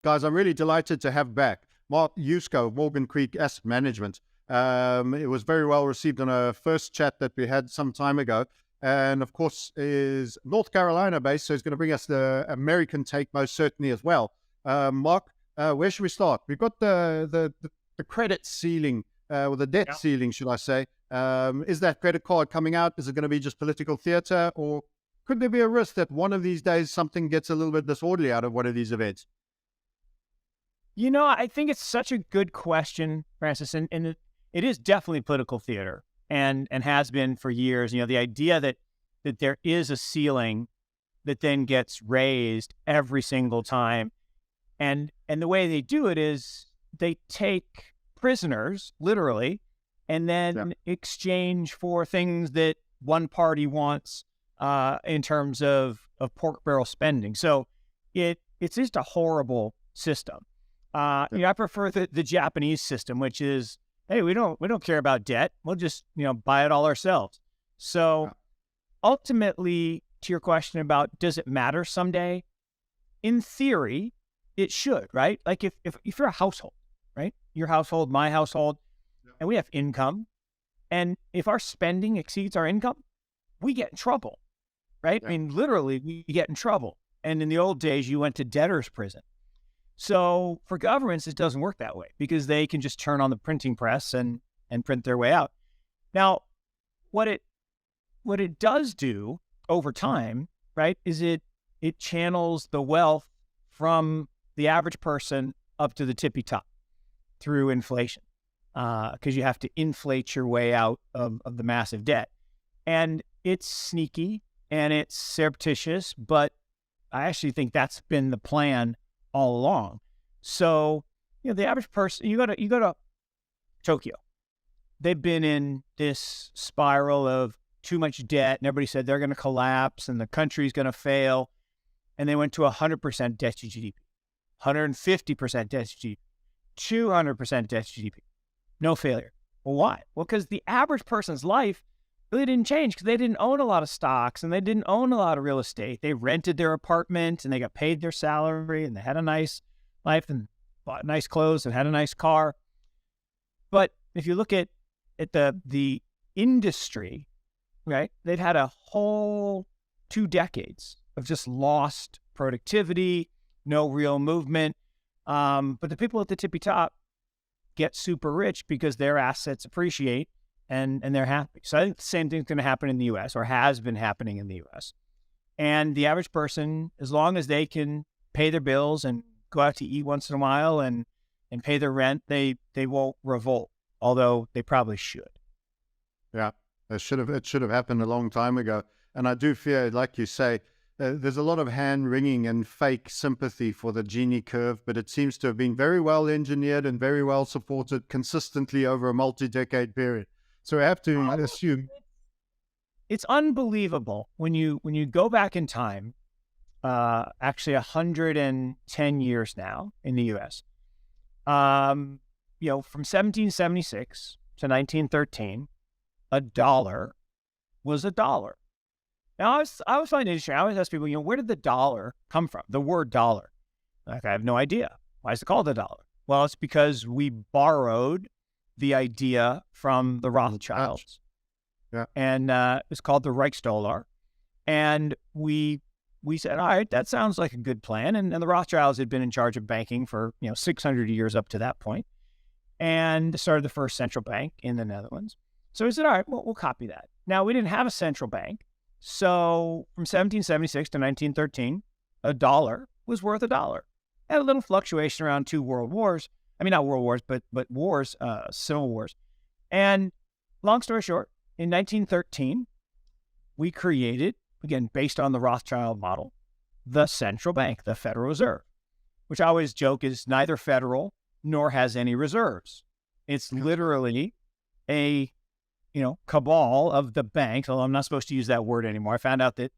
Guys, I'm really delighted to have back Mark Yusko, Morgan Creek Asset Management. It was very well received on a first chat that we had some time ago. And of course, is North Carolina based, so he's going to bring us the American take most certainly as well. Mark, where should we start? We've got the credit ceiling, or the debt ceiling, should I say. Is that credit card coming out? Is it going to be just political theater? Or could there be a risk that one of these days something gets a little bit disorderly out of one of these events? I think it's such a good question, Francis, and it is definitely political theater and has been for years. The idea that there is a ceiling that then gets raised every single time. And the way they do it is they take prisoners, literally, and then exchange for things that one party wants in terms of pork barrel spending. So it's just a horrible system. I prefer the Japanese system, which is, hey, we don't care about debt. We'll just, buy it all ourselves. So ultimately, to your question about does it matter someday? In theory, it should, right? Like if you're a household, right? Your household, my household, and we have income, and if our spending exceeds our income, we get in trouble, right? I mean, literally, we get in trouble. And in the old days, you went to debtor's prison. So for governments, it doesn't work that way because they can just turn on the printing press and print their way out. Now, what it does do over time, right, is it channels the wealth from the average person up to the tippy top through inflation, because you have to inflate your way out of the massive debt. And it's sneaky and it's surreptitious, but I actually think that's been the plan all along. So, the average person, you go to Tokyo. They've been in this spiral of too much debt, and everybody said they're going to collapse and the country's going to fail. And they went to 100% debt to GDP, 150% debt to GDP, 200% debt to GDP. No failure. Well, why? Well, because the average person's life really didn't change because they didn't own a lot of stocks and they didn't own a lot of real estate. They rented their apartment and they got paid their salary and they had a nice life and bought nice clothes and had a nice car. But if you look at the industry, right, they've had a whole 2 decades of just lost productivity, no real movement. But the people at the tippy top get super rich because their assets appreciate and they're happy. So I think the same thing's going to happen in the U.S. or has been happening in the U.S. And the average person, as long as they can pay their bills and go out to eat once in a while and pay their rent, they won't revolt, although they probably should. Yeah, it should have happened a long time ago. And I do fear, like you say, there's a lot of hand-wringing and fake sympathy for the Gini curve, but it seems to have been very well engineered and very well supported consistently over a multi-decade period. So I have to assume it's unbelievable when you go back in time, actually 110 years now in the U.S. From 1776 to 1913, a dollar was a dollar. Now I was finding it interesting. I always ask people, where did the dollar come from? The word dollar. Like, I have no idea. Why is it called a dollar? Well, it's because we borrowed the idea from the Rothschilds. Yeah. And it's called the Reichsdollar. And we said, all right, that sounds like a good plan. And the Rothschilds had been in charge of banking for 600 years up to that point, and started the first central bank in the Netherlands. So we said, all right, well, we'll copy that. Now, we didn't have a central bank. So from 1776 to 1913, a dollar was worth a dollar. Had a little fluctuation around 2 world wars. I mean, not world wars, but wars, civil wars. And long story short, in 1913, we created, again, based on the Rothschild model, the central bank, the Federal Reserve, which I always joke is neither federal nor has any reserves. It's literally a, cabal of the banks, although I'm not supposed to use that word anymore. I found out that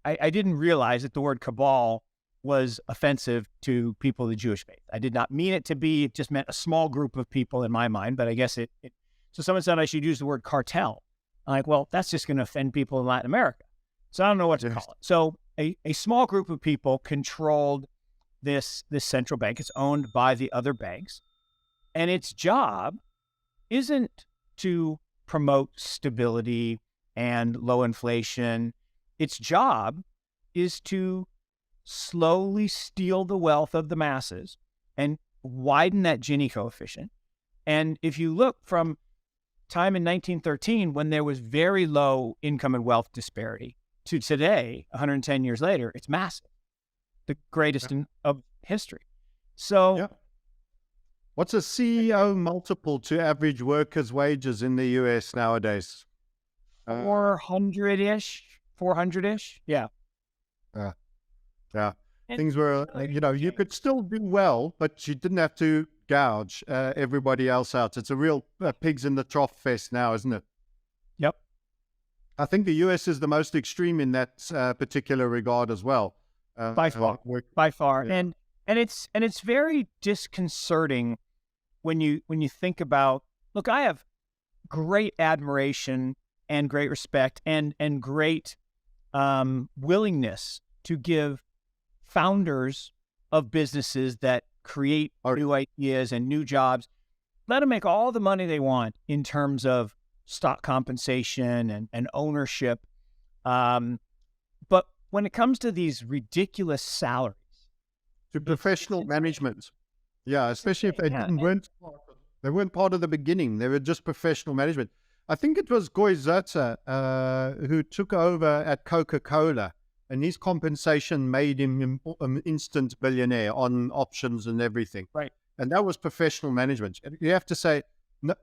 I didn't realize that the word cabal was offensive to people of the Jewish faith. I did not mean it to be. It just meant a small group of people in my mind, but I guess it so someone said I should use the word cartel. I'm like, well, that's just going to offend people in Latin America. So I don't know what to call it. So a small group of people controlled this central bank. It's owned by the other banks, and its job isn't to promote stability and low inflation. Its job is to slowly steal the wealth of the masses and widen that Gini coefficient. And if you look from time in 1913, when there was very low income and wealth disparity, to today, 110 years later, it's massive, the greatest of history. So, what's a CEO multiple to average workers' wages in the US nowadays? 400-ish. Yeah. Yeah. Things were, you could still do well, but you didn't have to gouge everybody else out. It's a real pigs in the trough fest now, isn't it? Yep. I think the US is the most extreme in that particular regard as well. By far. Yeah. And it's very disconcerting when you think about, look, I have great admiration and great respect and great willingness to give founders of businesses that create new ideas and new jobs, let them make all the money they want in terms of stock compensation and ownership. But when it comes to these ridiculous salaries, to professional management, especially if they weren't part of the beginning, they were just professional management. I think it was Goizata who took over at Coca-Cola, and his compensation made him an instant billionaire on options and everything. Right. And that was professional management. You have to say, no,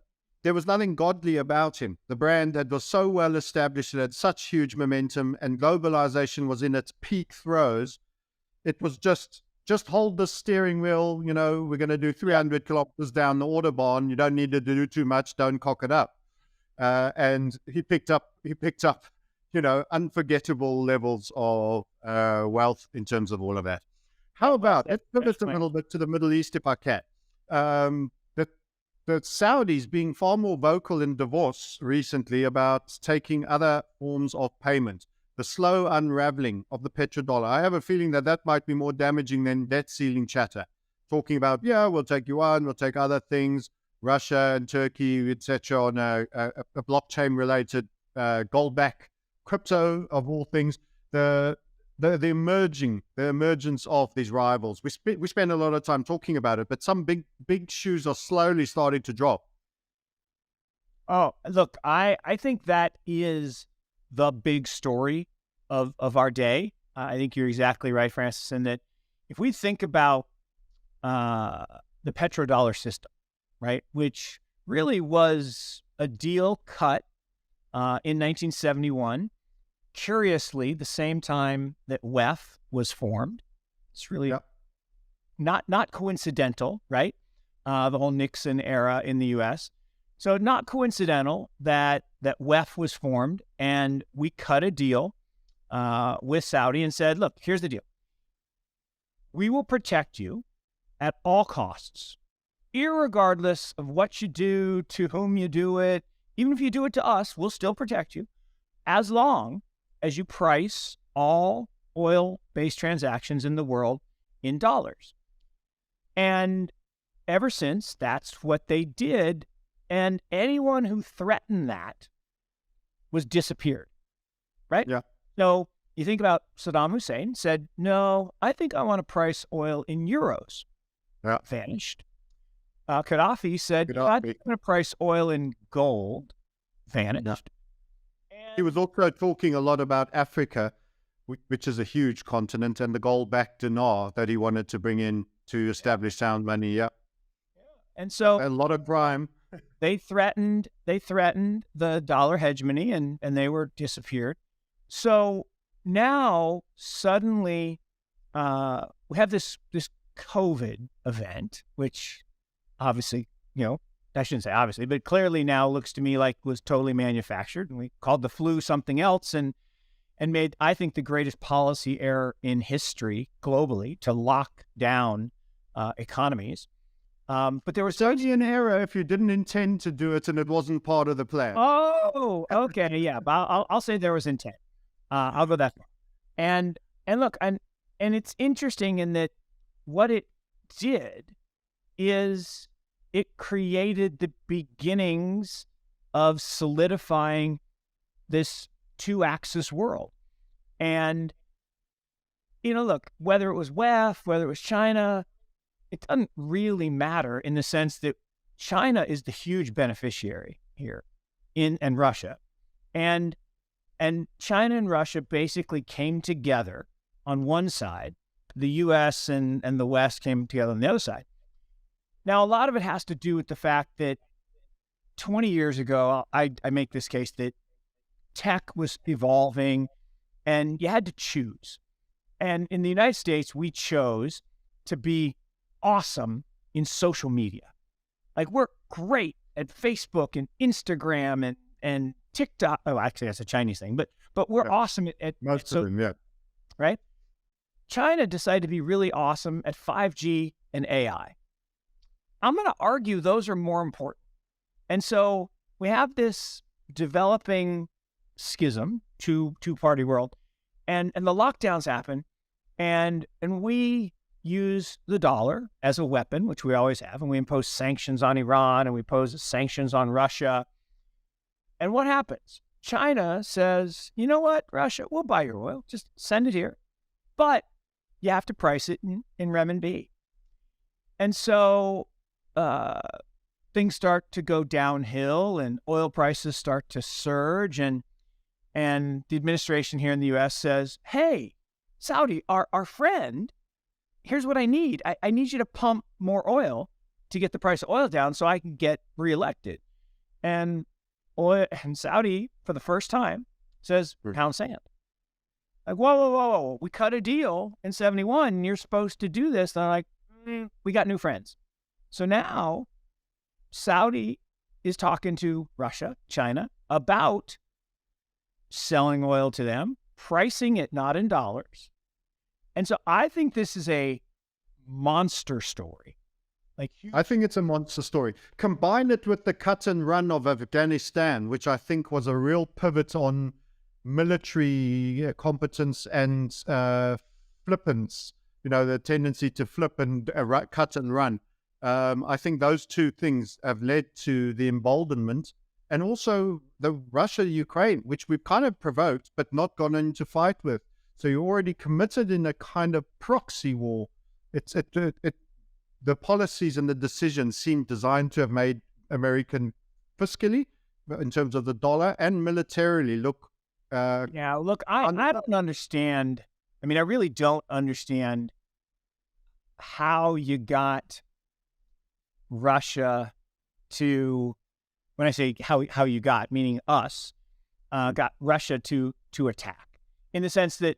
there was nothing godly about him. The brand that was so well established, it had such huge momentum, and globalization was in its peak throes. It was just hold the steering wheel. We're going to do 300 kilometers down the Autobahn. You don't need to do too much. Don't cock it up. And he picked up, unforgettable levels of wealth in terms of all of that. How about, let's pivot a little bit to the Middle East if I can. The Saudis being far more vocal in divorce recently about taking other forms of payment, the slow unraveling of the petrodollar. I have a feeling that might be more damaging than debt ceiling chatter. Talking about, we'll take yuan, we'll take other things, Russia and Turkey, etc., on a blockchain-related gold-backed crypto of all things. The emergence of these rivals. We spend a lot of time talking about it, but some big shoes are slowly starting to drop. Oh, look, I think that is the big story of our day. I think you're exactly right, Francis, in that if we think about the petrodollar system, right, which really was a deal cut in 1971, curiously, the same time that WEF was formed. It's really not coincidental, right? The whole Nixon era in the U.S. So not coincidental that WEF was formed, and we cut a deal with Saudi and said, look, here's the deal. We will protect you at all costs, irregardless of what you do, to whom you do it. Even if you do it to us, we'll still protect you, as long as you price all oil-based transactions in the world in dollars. And ever since, that's what they did. And anyone who threatened that was disappeared, right? Yeah. So you think about Saddam Hussein said, no, I think I want to price oil in euros. Yeah. Vanished. Gaddafi said, I'm going to price oil in gold. Vanished. Yeah. He was also talking a lot about Africa, which is a huge continent, and the gold-backed dinar that he wanted to bring in to establish sound money. Yeah. And so a lot of crime. They threatened the dollar hegemony, and they were disappeared. So now suddenly we have this COVID event, which obviously, I shouldn't say obviously, but clearly now looks to me like was totally manufactured. And we called the flu something else and made, I think, the greatest policy error in history globally to lock down economies. But there was only an error if you didn't intend to do it and it wasn't part of the plan. Oh, okay, yeah. But I'll say there was intent. I'll go that far. And look, and it's interesting in that what it did is it created the beginnings of solidifying this two-axis world. And, look, whether it was WEF, whether it was China, it doesn't really matter in the sense that China is the huge beneficiary here and Russia. And China and Russia basically came together on one side. The U.S. and the West came together on the other side. Now, a lot of it has to do with the fact that 20 years ago, I make this case that tech was evolving and you had to choose. And in the United States, we chose to be awesome in social media. Like, we're great at Facebook and Instagram and TikTok. Oh, actually, that's a Chinese thing, but we're awesome at most of them, yeah. Right? China decided to be really awesome at 5G and AI. I'm going to argue those are more important. And so we have this developing schism, two-party world, and the lockdowns happen, and we use the dollar as a weapon, which we always have, and we impose sanctions on Iran, and we impose sanctions on Russia. And what happens? China says, you know what, Russia, we'll buy your oil, just send it here, but you have to price it in renminbi. And so things start to go downhill and oil prices start to surge, and the administration here in the U.S. says, hey, Saudi, our friend, here's what I need. I need you to pump more oil to get the price of oil down so I can get reelected. And Saudi, for the first time, says, pound sand. Like, whoa. We cut a deal in 71, and you're supposed to do this. And I'm like, we got new friends. So now Saudi is talking to Russia, China, about selling oil to them, pricing it not in dollars. And so I think this is a monster story. I think it's a monster story. Combine it with the cut and run of Afghanistan, which I think was a real pivot on military competence and flippance, the tendency to flip and cut and run. I think those two things have led to the emboldenment, and also the Russia-Ukraine, which we've kind of provoked but not gone into fight with. So you're already committed in a kind of proxy war. The policies and the decisions seem designed to have made American fiscally, in terms of the dollar, and militarily look. I don't understand. I mean, I really don't understand how you got Russia to, when I say how you got, meaning us, got Russia to attack, in the sense that,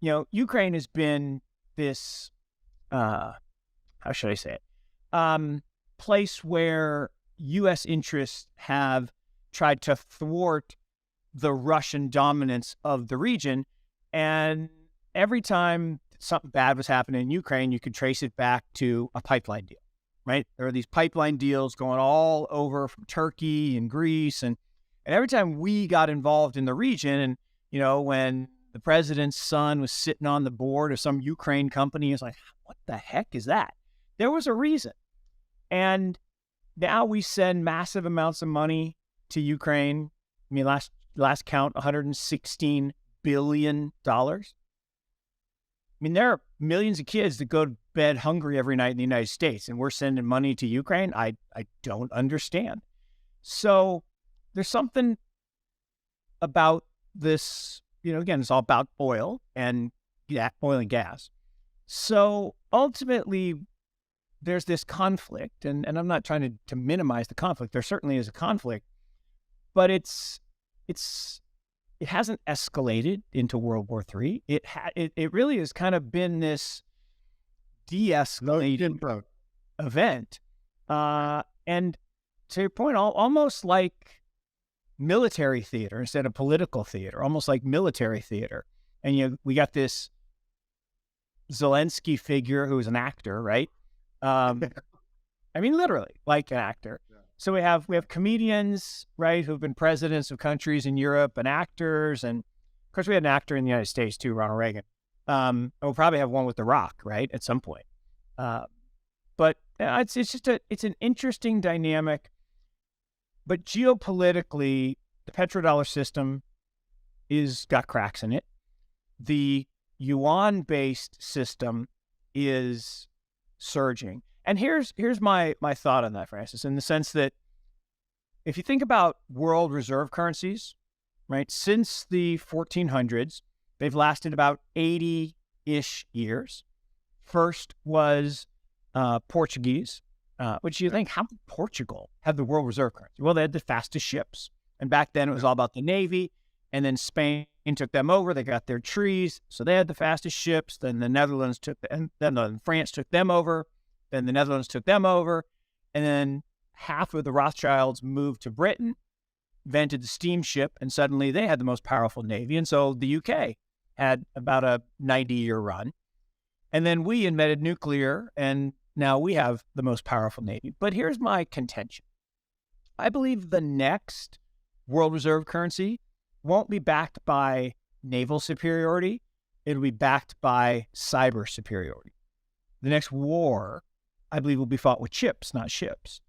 Ukraine has been this, how should I say it, place where U.S. interests have tried to thwart the Russian dominance of the region. And every time something bad was happening in Ukraine, you could trace it back to a pipeline deal, right? There are these pipeline deals going all over from Turkey and Greece. And every time we got involved in the region, and, when the president's son was sitting on the board of some Ukraine company, it's like, what the heck is that? There was a reason. And now we send massive amounts of money to Ukraine. I mean, last count, $116 billion. I mean, there are millions of kids that go to bed hungry every night in the United States, and we're sending money to Ukraine. I don't understand. So there's something about this, again, it's all about oil and gas. So ultimately, there's this conflict, and I'm not trying to minimize the conflict. There certainly is a conflict, but it hasn't escalated into World War III. It really has kind of been this de-escalating event. And to your point, almost like military theater instead of political theater, almost like military theater. And we got this Zelensky figure who's an actor, right? I mean, literally like an actor. Yeah. So we have comedians, right, who've been presidents of countries in Europe, and actors, and of course we had an actor in the United States too, Ronald Reagan. And we'll probably have one with The Rock, right, at some point. But it's an interesting dynamic. But geopolitically, the petrodollar system got cracks in it. The yuan-based system is surging. And here's my thought on that, Francis, in the sense that if you think about world reserve currencies, right, since the 1400s, they've lasted about 80-ish years. First was Portuguese, which you think, how did Portugal have the world reserve currency? Well, they had the fastest ships. And back then it was all about the Navy. And then Spain took them over. They got their trees. So they had the fastest ships. Then the Netherlands then France took them over. Then the Netherlands took them over. And then half of the Rothschilds moved to Britain, invented the steamship, and suddenly they had the most powerful navy. And so the UK had about a 90-year run. And then we invented nuclear, and now we have the most powerful navy. But here's my contention. I believe the next world reserve currency won't be backed by naval superiority. It'll be backed by cyber superiority. The next war, I believe, will be fought with chips, not ships.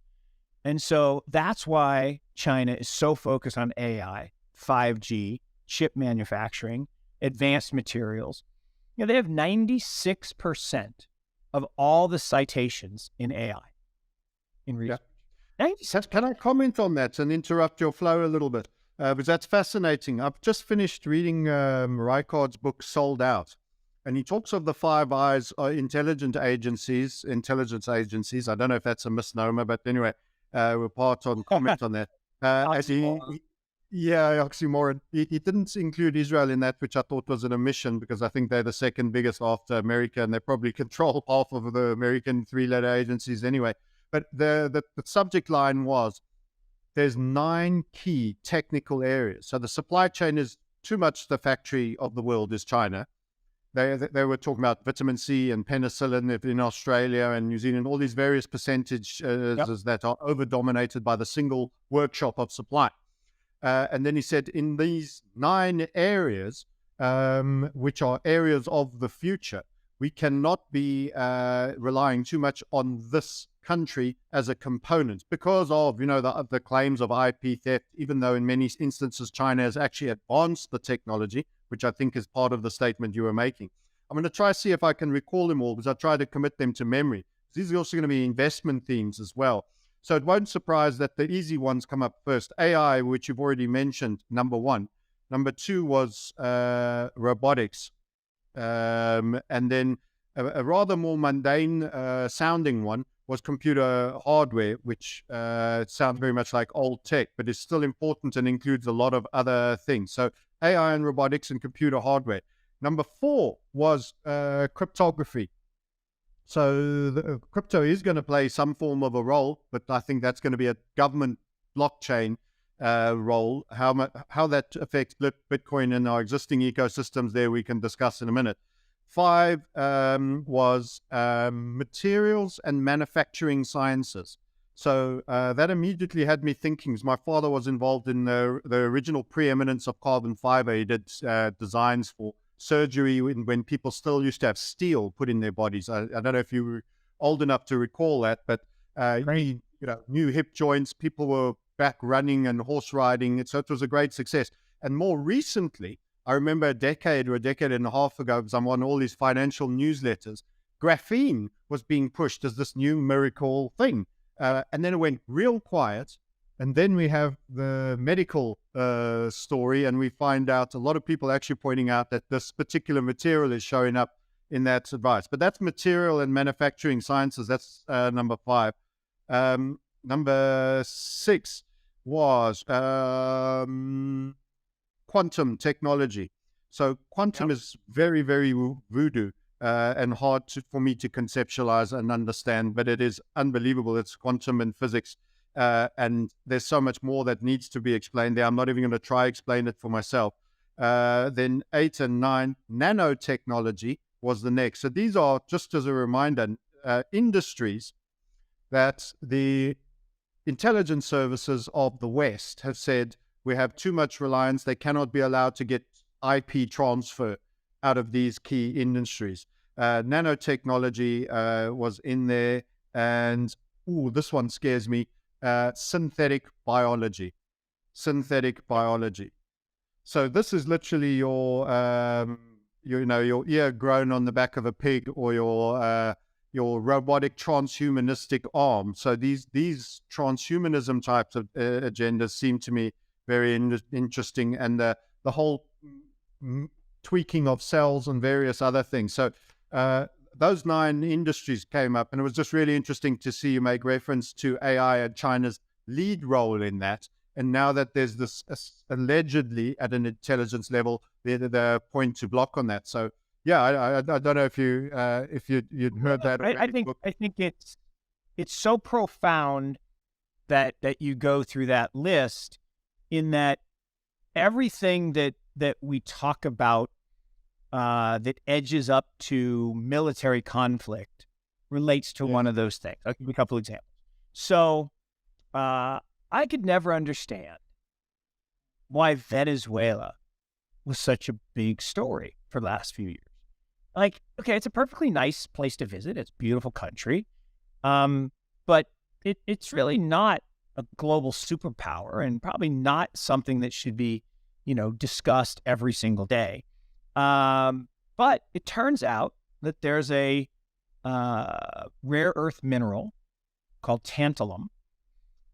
And so that's why China is so focused on AI, 5G, chip manufacturing, advanced materials. They have 96% of all the citations in AI in research. Yeah. Can I comment on that and interrupt your flow a little bit? Because that's fascinating. I've just finished reading Rijkaard's book, Sold Out. And he talks of the Five Eyes intelligence agencies. I don't know if that's a misnomer, but anyway, we're part on comment on that. Oxymoron. He didn't include Israel in that, which I thought was an omission, because I think they're the second biggest after America, and they probably control half of the American three-letter agencies anyway. But the subject line was, there's 9 key technical areas. So the supply chain is too much the factory of the world is China. They were talking about vitamin C and penicillin in Australia and New Zealand, all these various percentages that are over-dominated by the single workshop of supply. And then he said, in these 9 areas, which are areas of the future, we cannot be relying too much on this country as a component because of, the claims of IP theft, even though in many instances China has actually advanced the technology, which I think is part of the statement you were making. I'm going to try to see if I can recall them all, because I try to commit them to memory. These are also going to be investment themes as well. So it won't surprise that the easy ones come up first. AI, which you've already mentioned, number 1. Number 2 was robotics. And then a rather more mundane sounding one was computer hardware, which sounds very much like old tech, but is still important and includes a lot of other things. So AI and robotics and computer hardware. Number 4 was cryptography. So the crypto is going to play some form of a role, but I think that's going to be a government blockchain role. How that affects Bitcoin and our existing ecosystems there we can discuss in a minute. 5 was materials and manufacturing sciences. So that immediately had me thinking. My father was involved in the original preeminence of carbon fiber. He did designs for surgery when people still used to have steel put in their bodies. I don't know if you were old enough to recall that, but new hip joints, people were back running and horse riding. So it was a great success. And more recently, I remember a decade and a half ago, because I'm on all these financial newsletters, graphene was being pushed as this new miracle thing. And then it went real quiet. And then we have the medical story, and we find out a lot of people actually pointing out that this particular material is showing up in that advice. But that's material and manufacturing sciences. That's number 5. Number 6 was quantum technology. So quantum is very, very voodoo and hard for me to conceptualize and understand, but it is unbelievable. It's quantum and physics. And there's so much more that needs to be explained there. I'm not even going to try explain it for myself. Then 8 and 9, nanotechnology was the next. So these are, just as a reminder, industries that the intelligence services of the West have said we have too much reliance. They cannot be allowed to get IP transfer out of these key industries. nanotechnology was in there, and this one scares me. Synthetic biology. Synthetic biology. So this is literally your ear grown on the back of a pig, or your robotic transhumanistic arm. So these transhumanism types of agendas seem to me very interesting, and the whole tweaking of cells and various other things. So those 9 industries came up, and it was just really interesting to see you make reference to AI and China's lead role in that. And now that there's this allegedly at an intelligence level, the point to block on that. So yeah, I don't know if you'd heard that. I think it's so profound that you go through that list, in that everything that we talk about that edges up to military conflict relates to one of those things. I'll give you a couple examples. So I could never understand why Venezuela was such a big story for the last few years. Like, okay, it's a perfectly nice place to visit. It's a beautiful country. But it's really not a global superpower, and probably not something that should be, discussed every single day. But it turns out that there's a rare earth mineral called tantalum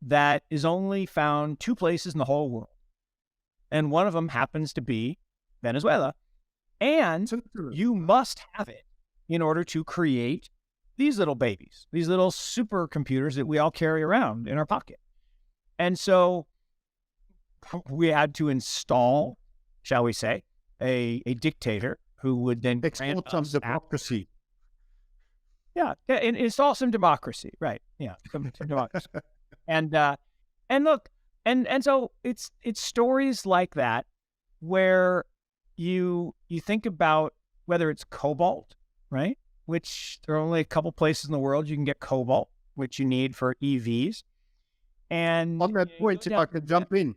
that is only found 2 places in the whole world. And one of them happens to be Venezuela. And you must have it in order to create these little babies, these little supercomputers that we all carry around in our pocket. And so we had to install, shall we say, a dictator who would then export some democracy. Yeah, and install some democracy, right? Yeah, some democracy. And look, and so it's stories like that where you think about whether it's cobalt, right? Which there are only a couple places in the world you can get cobalt, which you need for EVs. And on that point, if I could jump in,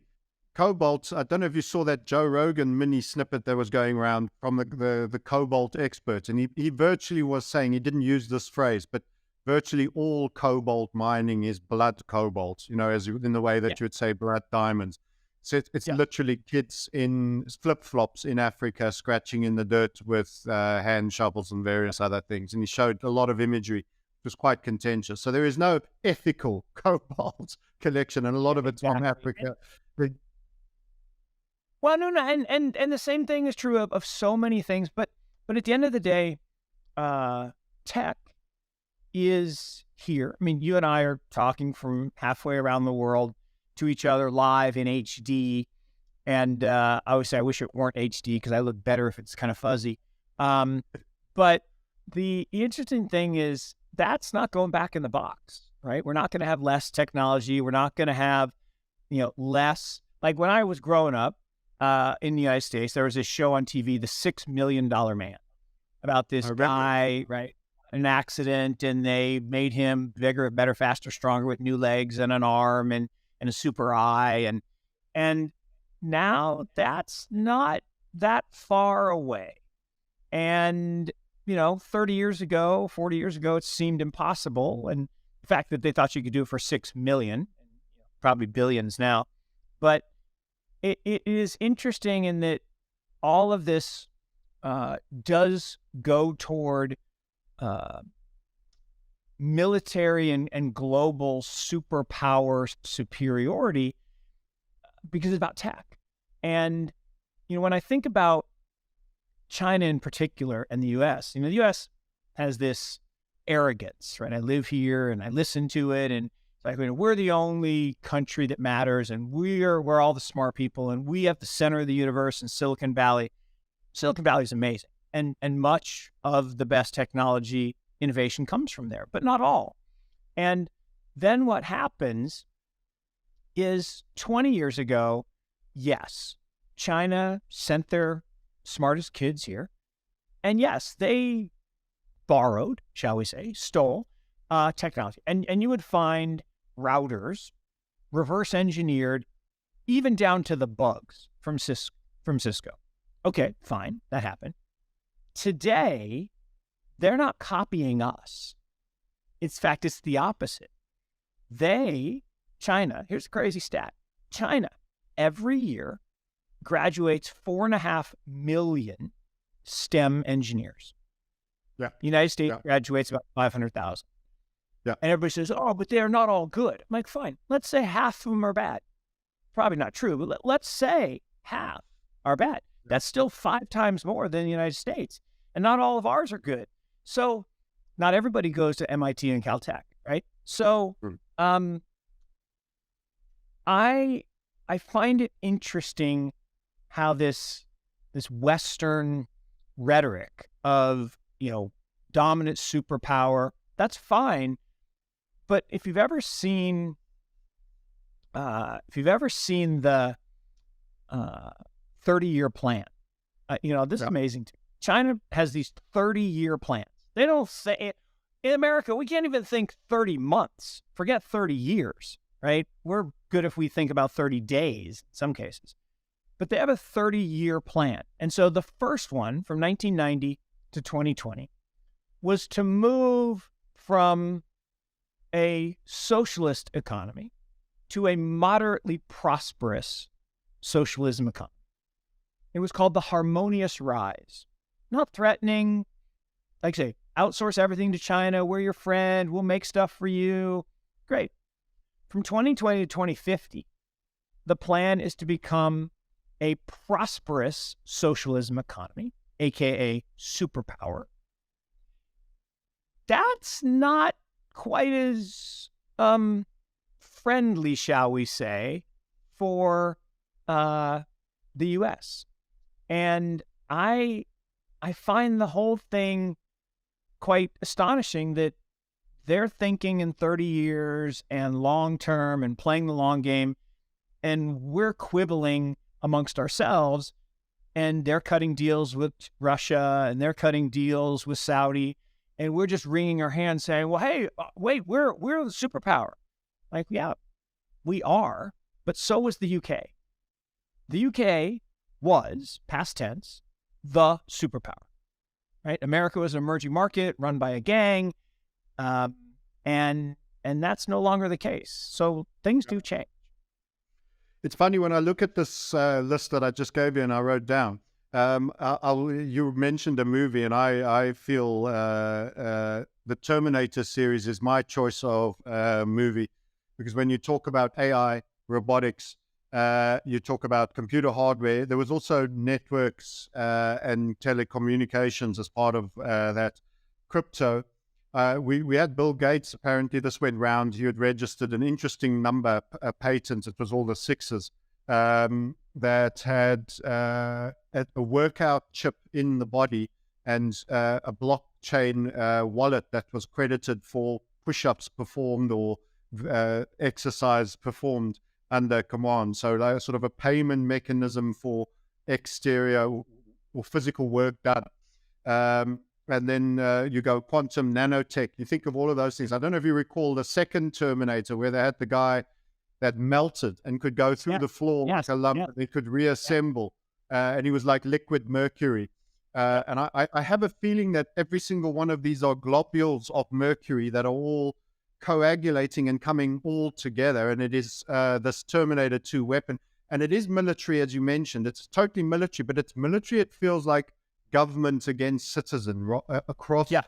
cobalt, I don't know if you saw that Joe Rogan mini snippet that was going around from the cobalt expert, and he virtually was saying, he didn't use this phrase, but virtually all cobalt mining is blood cobalt, as in the way that you would say blood diamonds. So it's literally kids in flip-flops in Africa scratching in the dirt with hand shovels and various other things. And he showed a lot of imagery. It was quite contentious. So there is no ethical cobalt collection, and a lot of it's from Africa. Well, no, and the same thing is true of so many things. But at the end of the day, tech is here. I mean, you and I are talking from halfway around the world to each other live in HD. And I always say I wish it weren't HD because I look better if it's kind of fuzzy. But the interesting thing is that's not going back in the box, right? We're not going to have less technology. We're not going to have, less. Like when I was growing up in the United States, there was this show on TV, The $6 Million Man, about this guy, right? An accident, and they made him bigger, better, faster, stronger with new legs and an arm and a super eye. And now that's not that far away. And, 30 years ago, 40 years ago, it seemed impossible. And the fact that they thought you could do it for 6 million, probably billions now. But it is interesting in that all of this does go toward military and global superpower superiority because it's about tech. And, when I think about China in particular and the U.S., the U.S. has this arrogance, right? I live here and I listen to it, and it's like, we're the only country that matters, and we're all the smart people, and we have the center of the universe in Silicon Valley. Silicon Valley is amazing, and much of the best technology innovation comes from there, but not all. And then what happens is 20 years ago, yes, China sent their smartest kids here. And yes, they borrowed, shall we say, stole technology. And you would find routers reverse engineered even down to the bugs from Cisco. Okay, fine, that happened. Today, they're not copying us. In fact, it's the opposite. China, here's a crazy stat. China, every year, graduates 4.5 million STEM engineers. Yeah. The United States graduates about 500,000. Yeah. And everybody says, oh, but they're not all good. I'm like, fine. Let's say half of them are bad. Probably not true, but let's say half are bad. That's still 5 times more than the United States. And not all of ours are good. So not everybody goes to MIT and Caltech, right? So I find it interesting how this Western rhetoric of, dominant superpower, that's fine. But if you've ever seen the 30-year plan, this is amazing too. China has these 30-year plans. They don't say it. In America, we can't even think 30 months. Forget 30 years, right? We're good if we think about 30 days in some cases. But they have a 30-year plan. And so the first one from 1990 to 2020 was to move from a socialist economy to a moderately prosperous socialism economy. It was called the harmonious rise. Not threatening, like say, outsource everything to China, we're your friend, we'll make stuff for you. Great. From 2020 to 2050, the plan is to become a prosperous socialism economy, aka superpower. That's not quite as friendly, shall we say, for the U.S. And I find the whole thing quite astonishing that they're thinking in 30 years and long term and playing the long game, and we're quibbling amongst ourselves, and they're cutting deals with Russia and they're cutting deals with Saudi, and we're just wringing our hands saying, well, hey, wait, we're the superpower. Like, yeah, we are, but so was the UK. The UK was, past tense, the superpower, right? America was an emerging market run by a gang, and that's no longer the case. So things do change. It's funny when I look at this list that I just gave you and I wrote down. You mentioned a movie, and I feel the Terminator series is my choice of movie, because when you talk about AI, robotics, you talk about computer hardware. There was also networks and telecommunications as part of that. Crypto. We had Bill Gates, apparently this went round. He had registered an interesting number of patents. It was all the sixes that had a workout chip in the body and a blockchain wallet that was credited for push-ups performed or exercise performed under command. So like sort of a payment mechanism for exterior or physical work done. And then you go quantum nanotech. You think of all of those things. I don't know if you recall the second Terminator, where they had the guy that melted and could go through the floor like a lump. They could reassemble, and he was like liquid mercury. And I have a feeling that every single one of these are globules of mercury that are all coagulating and coming all together. And it is this Terminator 2 weapon. And it is military, as you mentioned. It's totally military, but it's military. It feels like government against citizen across. Yep.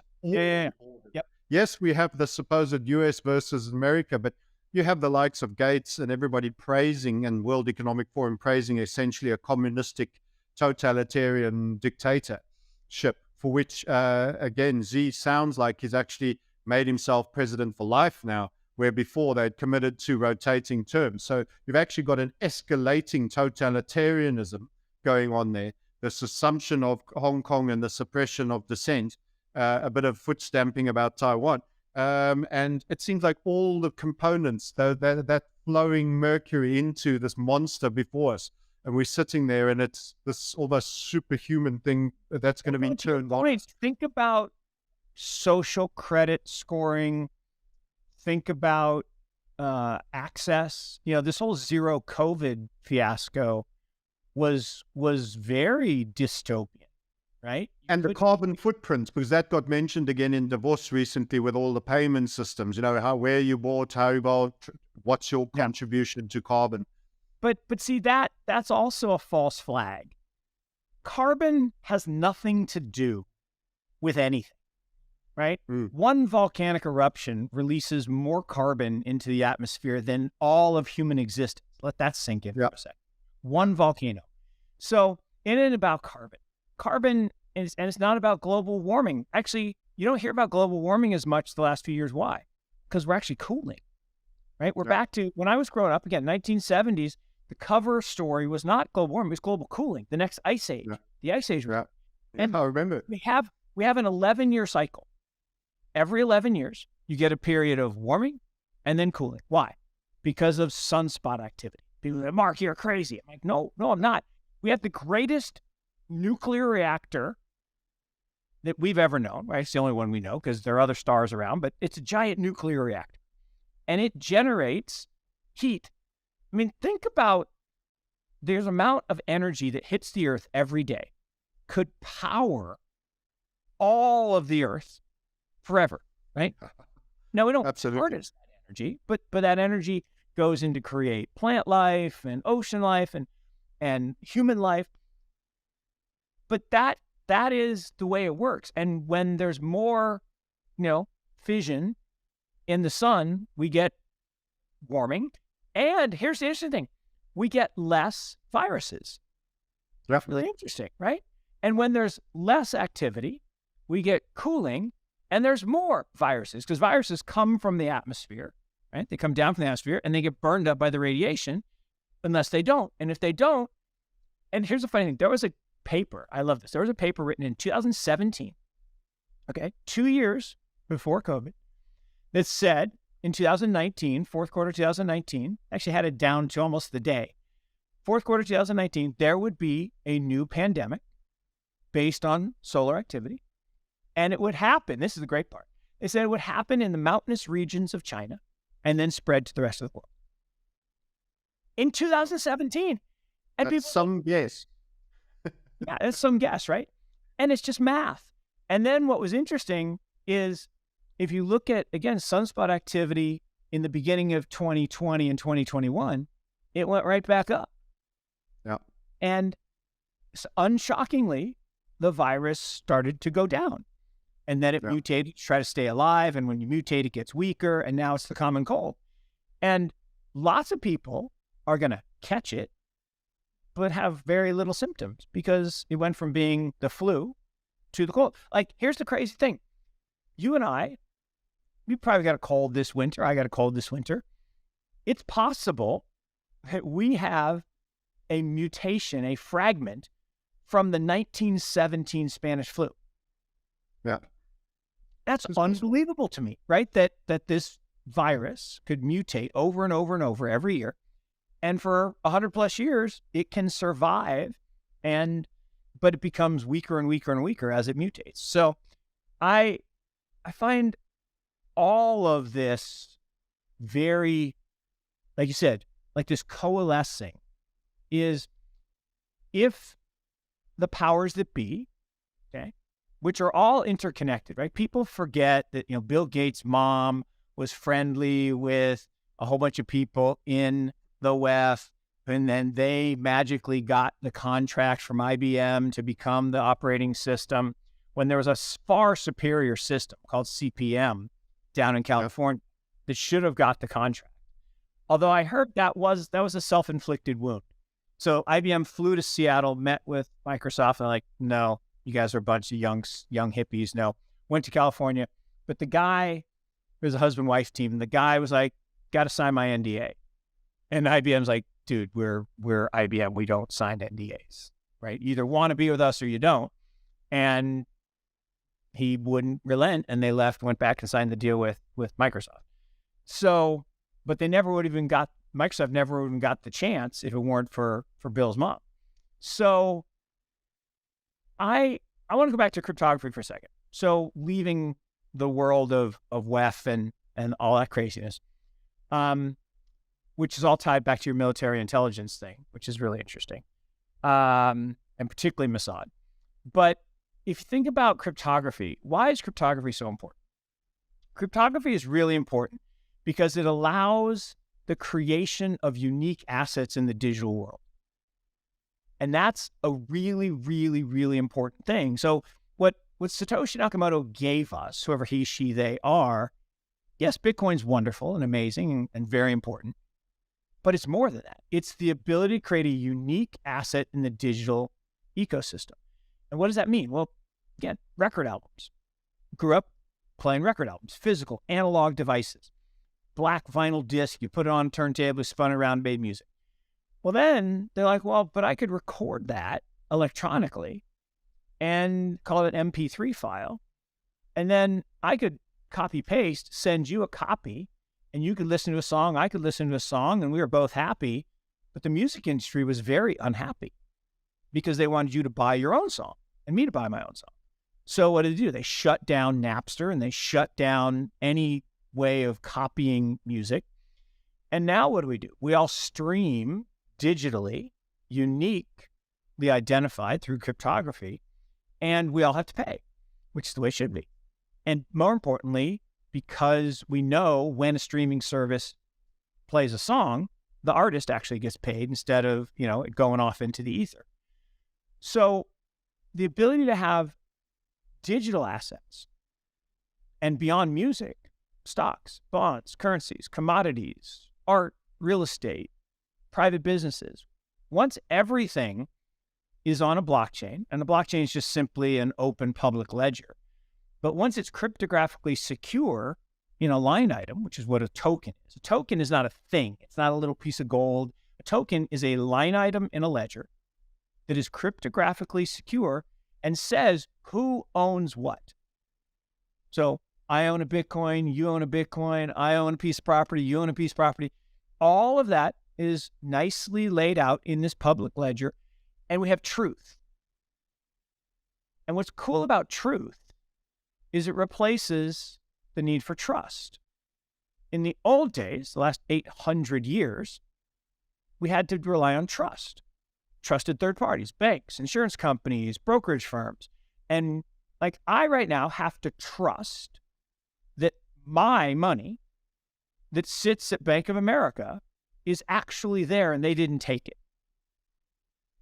Yes, we have the supposed US versus America, but you have the likes of Gates and everybody praising, and World Economic Forum praising essentially a communistic totalitarian dictatorship, for which, again, Xi sounds like he's actually made himself president for life now, where before they'd committed to rotating terms. So you've actually got an escalating totalitarianism going on there. This assumption of Hong Kong and the suppression of dissent, a bit of foot stamping about Taiwan. And it seems like all the components, that flowing mercury into this monster before us. And we're sitting there, and it's this almost superhuman thing that's going to be turned on. Think about social credit scoring. Think about access. This whole zero COVID fiasco was very dystopian, right? And the carbon footprint, because that got mentioned again in Davos recently with all the payment systems, where you bought, how you bought, what's your contribution to carbon. But see, that's also a false flag. Carbon has nothing to do with anything, right? One volcanic eruption releases more carbon into the atmosphere than all of human existence. Let that sink in for a second. One volcano. So it ain't about carbon. Carbon is, and it's not about global warming. Actually, you don't hear about global warming as much the last few years. Why? Because we're actually cooling, right? We're back to when I was growing up, again, 1970s, the cover story was not global warming, it was global cooling, the next ice age, the ice age. And I remember. We have an 11-year cycle. Every 11 years, you get a period of warming and then cooling. Why? Because of sunspot activity. People say, Mark, you're crazy. I'm like, no, I'm not. We have the greatest nuclear reactor that we've ever known, right? It's the only one we know because there are other stars around, but it's a giant nuclear reactor. And it generates heat. I mean, think about there's amount of energy that hits the Earth every day could power all of the Earth forever, right? Now, we don't harness that energy, but that energy goes in to create plant life and ocean life and human life. But that is the way it works. And when there's more, fission in the sun, we get warming. And here's the interesting thing. We get less viruses. That's really interesting, right? And when there's less activity, we get cooling and there's more viruses because viruses come from the atmosphere, right? They come down from the atmosphere and they get burned up by the radiation unless they don't. And if they don't, and here's the funny thing. There was a paper, I love this. There was a paper written in 2017, okay, 2 years before COVID, that said in 2019, fourth quarter 2019, actually had it down to almost the day, fourth quarter 2019, there would be a new pandemic based on solar activity. And it would happen, this is the great part, they said it would happen in the mountainous regions of China and then spread to the rest of the world. In 2017. And that's some guess. Yeah, that's some guess, right? And it's just math. And then what was interesting is if you look at, again, sunspot activity in the beginning of 2020 and 2021, it went right back up. Yeah. And unshockingly, the virus started to go down. And then it mutated to try to stay alive. And when you mutate, it gets weaker. And now it's the common cold. And lots of people are going to catch it, but have very little symptoms because it went from being the flu to the cold. Like, here's the crazy thing. You and I, we probably got a cold this winter. I got a cold this winter. It's possible that we have a mutation, a fragment from the 1917 Spanish flu. Yeah. That's unbelievable to me, right? That this virus could mutate over and over and over every year. And for 100 plus years, it can survive, but it becomes weaker and weaker and weaker as it mutates. So I find all of this very, like you said, like this coalescing is if the powers that be, okay, which are all interconnected, right? People forget that, Bill Gates' mom was friendly with a whole bunch of people in the West, and then they magically got the contract from IBM to become the operating system when there was a far superior system called CPM down in California that should have got the contract. Although I heard that was a self-inflicted wound. So IBM flew to Seattle, met with Microsoft, and like, no, you guys are a bunch of young hippies. No, went to California, but the guy, it was a husband-wife team, and the guy was like, got to sign my NDA. And IBM's like, dude, we're IBM. We don't sign NDAs, right? You either want to be with us or you don't. And he wouldn't relent, and they went back and signed the deal with Microsoft. So, but Microsoft never would even got the chance if it weren't for Bill's mom. So I want to go back to cryptography for a second. So leaving the world of WEF and all that craziness, which is all tied back to your military intelligence thing, which is really interesting, and particularly Mossad. But if you think about cryptography, why is cryptography so important? Cryptography is really important because it allows the creation of unique assets in the digital world. And that's a really, really, really important thing. So what Satoshi Nakamoto gave us, whoever he, she, they are, yes, Bitcoin's wonderful and amazing and very important, but it's more than that. It's the ability to create a unique asset in the digital ecosystem. And what does that mean? Well, again, record albums. Grew up playing record albums, physical, analog devices, black vinyl disc, you put it on a turntable, spun around, made music. Well, then they're like, well, but I could record that electronically and call it an MP3 file. And then I could copy paste, send you a copy, and you could listen to a song, I could listen to a song, and we were both happy. But the music industry was very unhappy because they wanted you to buy your own song and me to buy my own song. So what did they do? They shut down Napster and they shut down any way of copying music. And now what do? We all stream digitally, uniquely identified through cryptography, and we all have to pay, which is the way it should be. And more importantly, because we know when a streaming service plays a song, the artist actually gets paid instead of, it going off into the ether. So the ability to have digital assets and beyond music, stocks, bonds, currencies, commodities, art, real estate, private businesses. Once everything is on a blockchain, and the blockchain is just simply an open public ledger, but once it's cryptographically secure in a line item, which is what a token is. A token is not a thing. It's not a little piece of gold. A token is a line item in a ledger that is cryptographically secure and says who owns what. So I own a Bitcoin, you own a Bitcoin, I own a piece of property, you own a piece of property. All of that is nicely laid out in this public ledger, and we have truth. And what's cool about truth is it replaces the need for trust. In the old days, the last 800 years, we had to rely on trust. Trusted third parties, banks, insurance companies, brokerage firms. And I right now have to trust that my money that sits at Bank of America is actually there and they didn't take it,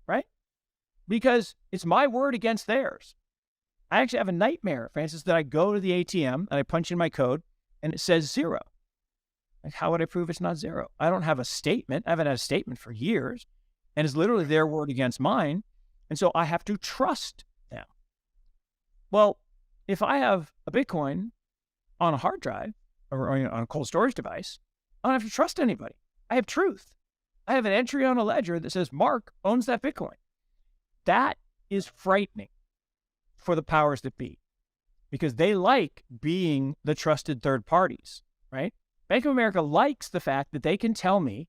right? Because it's my word against theirs. I actually have a nightmare, Francis, that I go to the ATM and I punch in my code and it says 0. How would I prove it's not 0? I don't have a statement. I haven't had a statement for years, and it's literally their word against mine. And so I have to trust them. Well, if I have a Bitcoin on a hard drive or on a cold storage device, I don't have to trust anybody. I have truth. I have an entry on a ledger that says Mark owns that Bitcoin. That is frightening for the powers that be because they like being the trusted third parties, right? Bank of America likes the fact that they can tell me,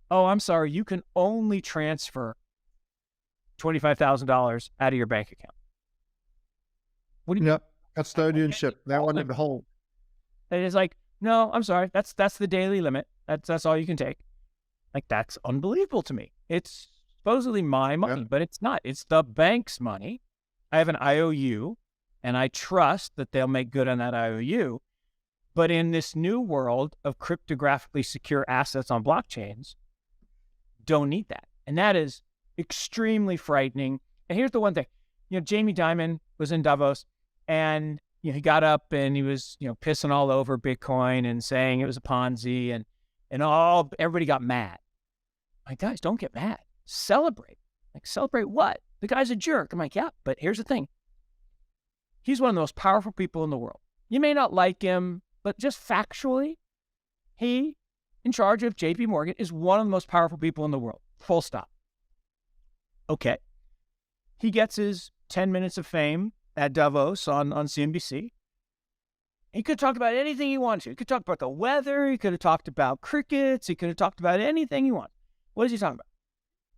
oh, I'm sorry, you can only transfer $25,000 out of your bank account. What do you mean? Custodianship. That one in the whole. And it's like, no, I'm sorry. That's the daily limit. That's all you can take. That's unbelievable to me. It's supposedly my money, but it's not. It's the bank's money. I have an IOU, and I trust that they'll make good on that IOU. But in this new world of cryptographically secure assets on blockchains, don't need that. And that is extremely frightening. And here's the one thing. Jamie Dimon was in Davos, and he got up and he was, pissing all over Bitcoin and saying it was a Ponzi, and everybody got mad. Guys, don't get mad. Celebrate. Celebrate what? The guy's a jerk. I'm yeah, but here's the thing. He's one of the most powerful people in the world. You may not like him, but just factually, he, in charge of JP Morgan, is one of the most powerful people in the world. Full stop. Okay. He gets his 10 minutes of fame at Davos on CNBC. He could talk about anything he wanted to. He could talk about the weather. He could have talked about crickets. He could have talked about anything he wanted. What is he talking about?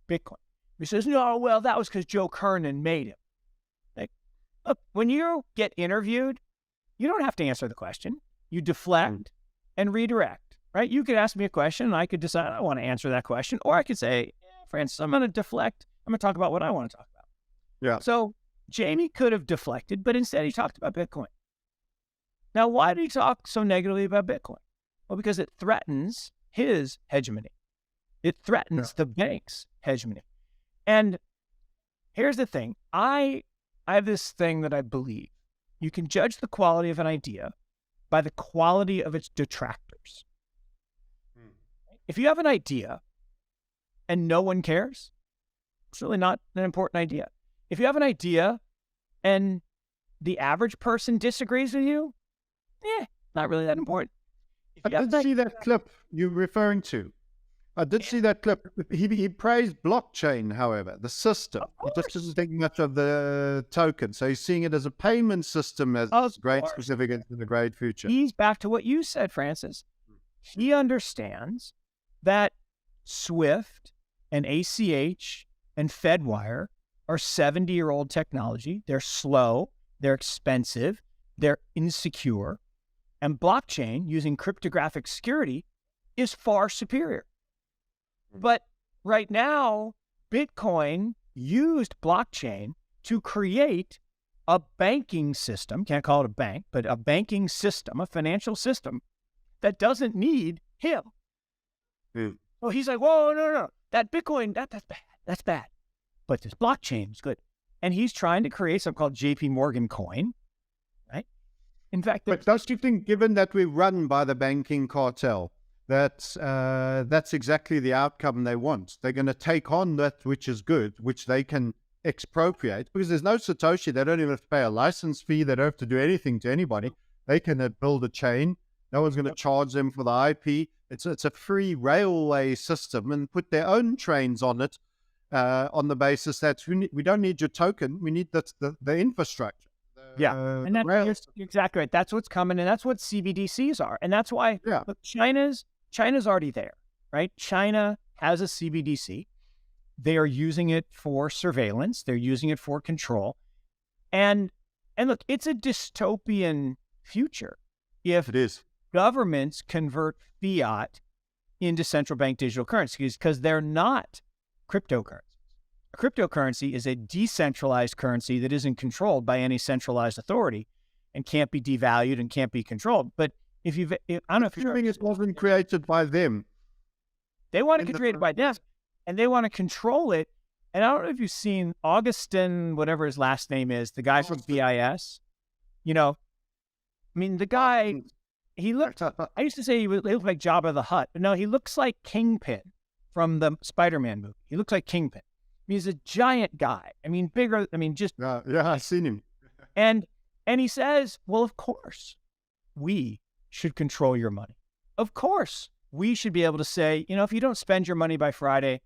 Bitcoin. He says, no, well, that was because Joe Kernan made him. Look, when you get interviewed, you don't have to answer the question. You deflect and redirect, right? You could ask me a question, and I could decide I want to answer that question. Or I could say, Francis, I'm going to deflect. I'm going to talk about what I want to talk about. Yeah. So Jamie could have deflected, but instead he talked about Bitcoin. Now, why did he talk so negatively about Bitcoin? Well, because it threatens his hegemony. It threatens the bank's hegemony. And here's the thing. I have this thing that I believe. You can judge the quality of an idea by the quality of its detractors. If you have an idea and no one cares, it's really not an important idea. If you have an idea and the average person disagrees with you, not really that important. I did see that clip you're referring to. I did see that clip. He praised blockchain, however, the system. He just doesn't think much of the token. So he's seeing it as a payment system as great significance in the great future. He's back to what you said, Francis. He understands that SWIFT and ACH and Fedwire are 70-year-old technology. They're slow, they're expensive, they're insecure. And blockchain, using cryptographic security, is far superior. But right now, Bitcoin used blockchain to create a banking system, can't call it a bank, but a banking system, a financial system that doesn't need him. So he's like, whoa, no. That Bitcoin, that's bad. But this blockchain is good. And he's trying to create something called JP Morgan coin, right? In fact, but don't you think, given that we're run by the banking cartel, that's exactly the outcome they want? They're going to take on that which is good, which they can expropriate, because there's no Satoshi. They don't even have to pay a license fee. They don't have to do anything to anybody. They can build a chain. No one's going to charge them for the IP. It's a free railway system, and put their own trains on it on the basis that we don't need your token. We need the infrastructure. And that's exactly right. That's what's coming, and that's what CBDCs are. And that's why look, China's already there, right? China has a CBDC. They are using it for surveillance. They're using it for control. And look, it's a dystopian future if it is. Governments convert fiat into central bank digital currencies, because they're not cryptocurrencies. A cryptocurrency is a decentralized currency that isn't controlled by any centralized authority and can't be devalued and can't be controlled. But I don't know if you're it wasn't created by them. They want to create it by them, and they want to control it. And I don't know if you've seen Augustin, whatever his last name is, the guy from BIS. The guy, he looked, I used to say he looked like Jabba the Hutt, but no, he looks like Kingpin from the Spider-Man movie. He looks like Kingpin. He's a giant guy. Bigger, just... Yeah, I've seen him. And he says, well, of course, we should control your money. Of course, we should be able to say, if you don't spend your money by Friday,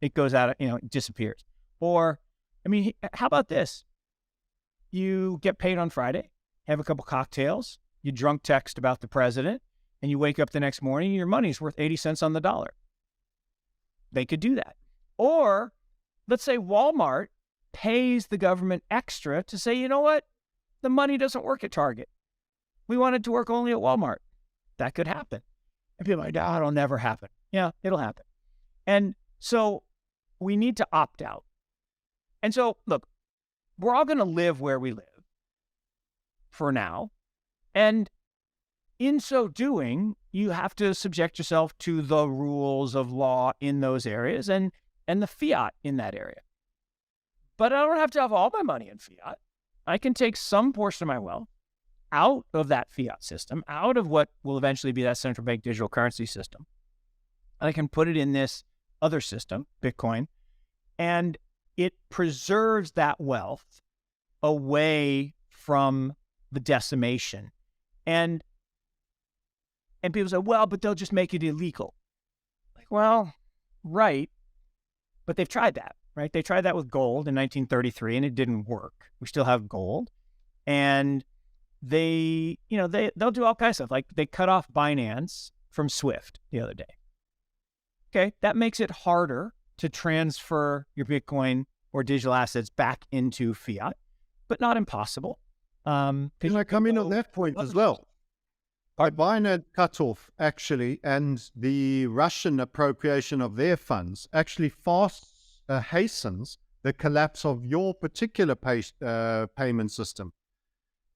it goes out, it disappears. Or, how about this? You get paid on Friday, have a couple cocktails, you drunk text about the president, and you wake up the next morning and your money's worth 80 cents on the dollar. They could do that. Or let's say Walmart pays the government extra to say, you know what? The money doesn't work at Target. We want it to work only at Walmart. That could happen. And people are like, it'll never happen. Yeah, it'll happen. And so we need to opt out. And so, look, we're all going to live where we live for now. And in so doing, you have to subject yourself to the rules of law in those areas and the fiat in that area. But I don't have to have all my money in fiat. I can take some portion of my wealth out of that fiat system, out of what will eventually be that central bank digital currency system. And I can put it in this other system, Bitcoin, and it preserves that wealth away from the decimation. And people say, well, but they'll just make it illegal. Like, well, right. But they've tried that, right? They tried that with gold in 1933 and it didn't work. We still have gold. And they'll do all kinds of stuff. Like they cut off Binance from SWIFT the other day. Okay, that makes it harder to transfer your Bitcoin or digital assets back into fiat, but not impossible. Can I come in on that point as well? Binance cutoff actually, and the Russian appropriation of their funds actually hastens the collapse of your particular payment system.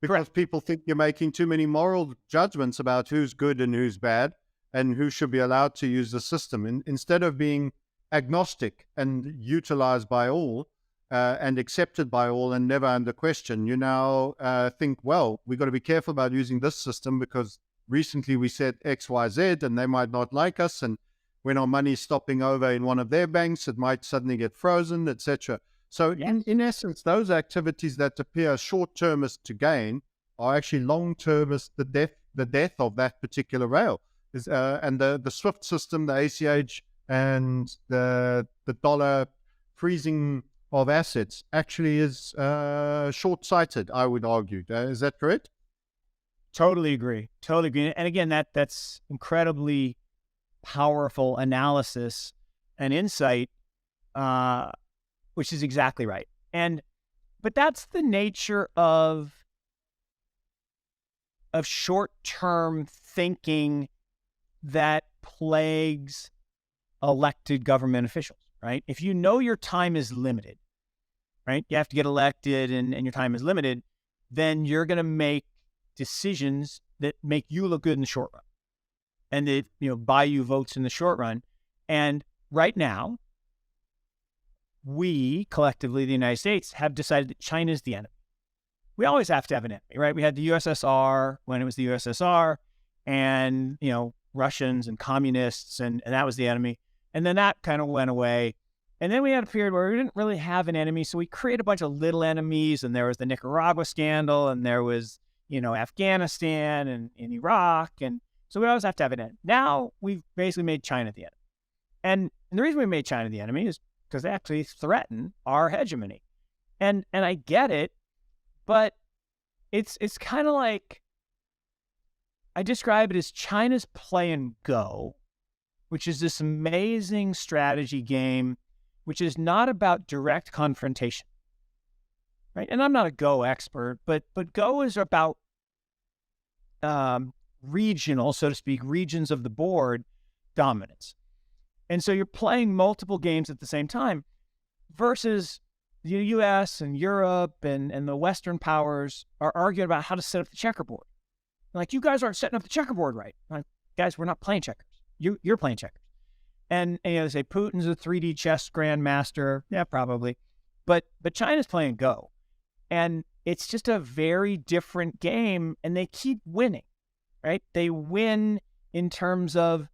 Because Correct. people think you're making too many moral judgments about who's good and who's bad and who should be allowed to use the system. Instead of being agnostic and utilized by all and accepted by all and never under question, you now think, well, we've got to be careful about using this system because recently we said X, Y, Z, and they might not like us. And when our money's stopping over in one of their banks, it might suddenly get frozen, etc. So in essence, those activities that appear short-termist to gain are actually long-termist, the death of that particular rail. And the SWIFT system, the ACH, and the dollar freezing of assets actually is short-sighted, I would argue. Is that correct? Totally agree. Totally agree. And again, that's incredibly powerful analysis and insight, which is exactly right. But that's the nature of short-term thinking that plagues elected government officials, right? If you know your time is limited, right? You have to get elected and your time is limited, then you're going to make decisions that make you look good in the short run and that, buy you votes in the short run. And right now, we collectively, the United States, have decided that China is the enemy. We always have to have an enemy, right? We had the USSR when it was the USSR and, Russians and communists, and that was the enemy. And then that kind of went away. And then we had a period where we didn't really have an enemy. So we created a bunch of little enemies, and there was the Nicaragua scandal, and there was, Afghanistan and Iraq. And so we always have to have an enemy. Now we've basically made China the enemy. And the reason we made China the enemy is because they actually threaten our hegemony. And I get it, but it's kind of like, I describe it as China's play and go, which is this amazing strategy game, which is not about direct confrontation, right? And I'm not a Go expert, but Go is about regional, so to speak, regions of the board dominance. And so you're playing multiple games at the same time versus the U.S. and Europe and the Western powers are arguing about how to set up the checkerboard. Like, you guys aren't setting up the checkerboard right. Like, guys, we're not playing checkers. You're playing checkers. And they say Putin's a 3D chess grandmaster. Yeah, probably. But China's playing Go. And it's just a very different game, and they keep winning, right? They win in terms of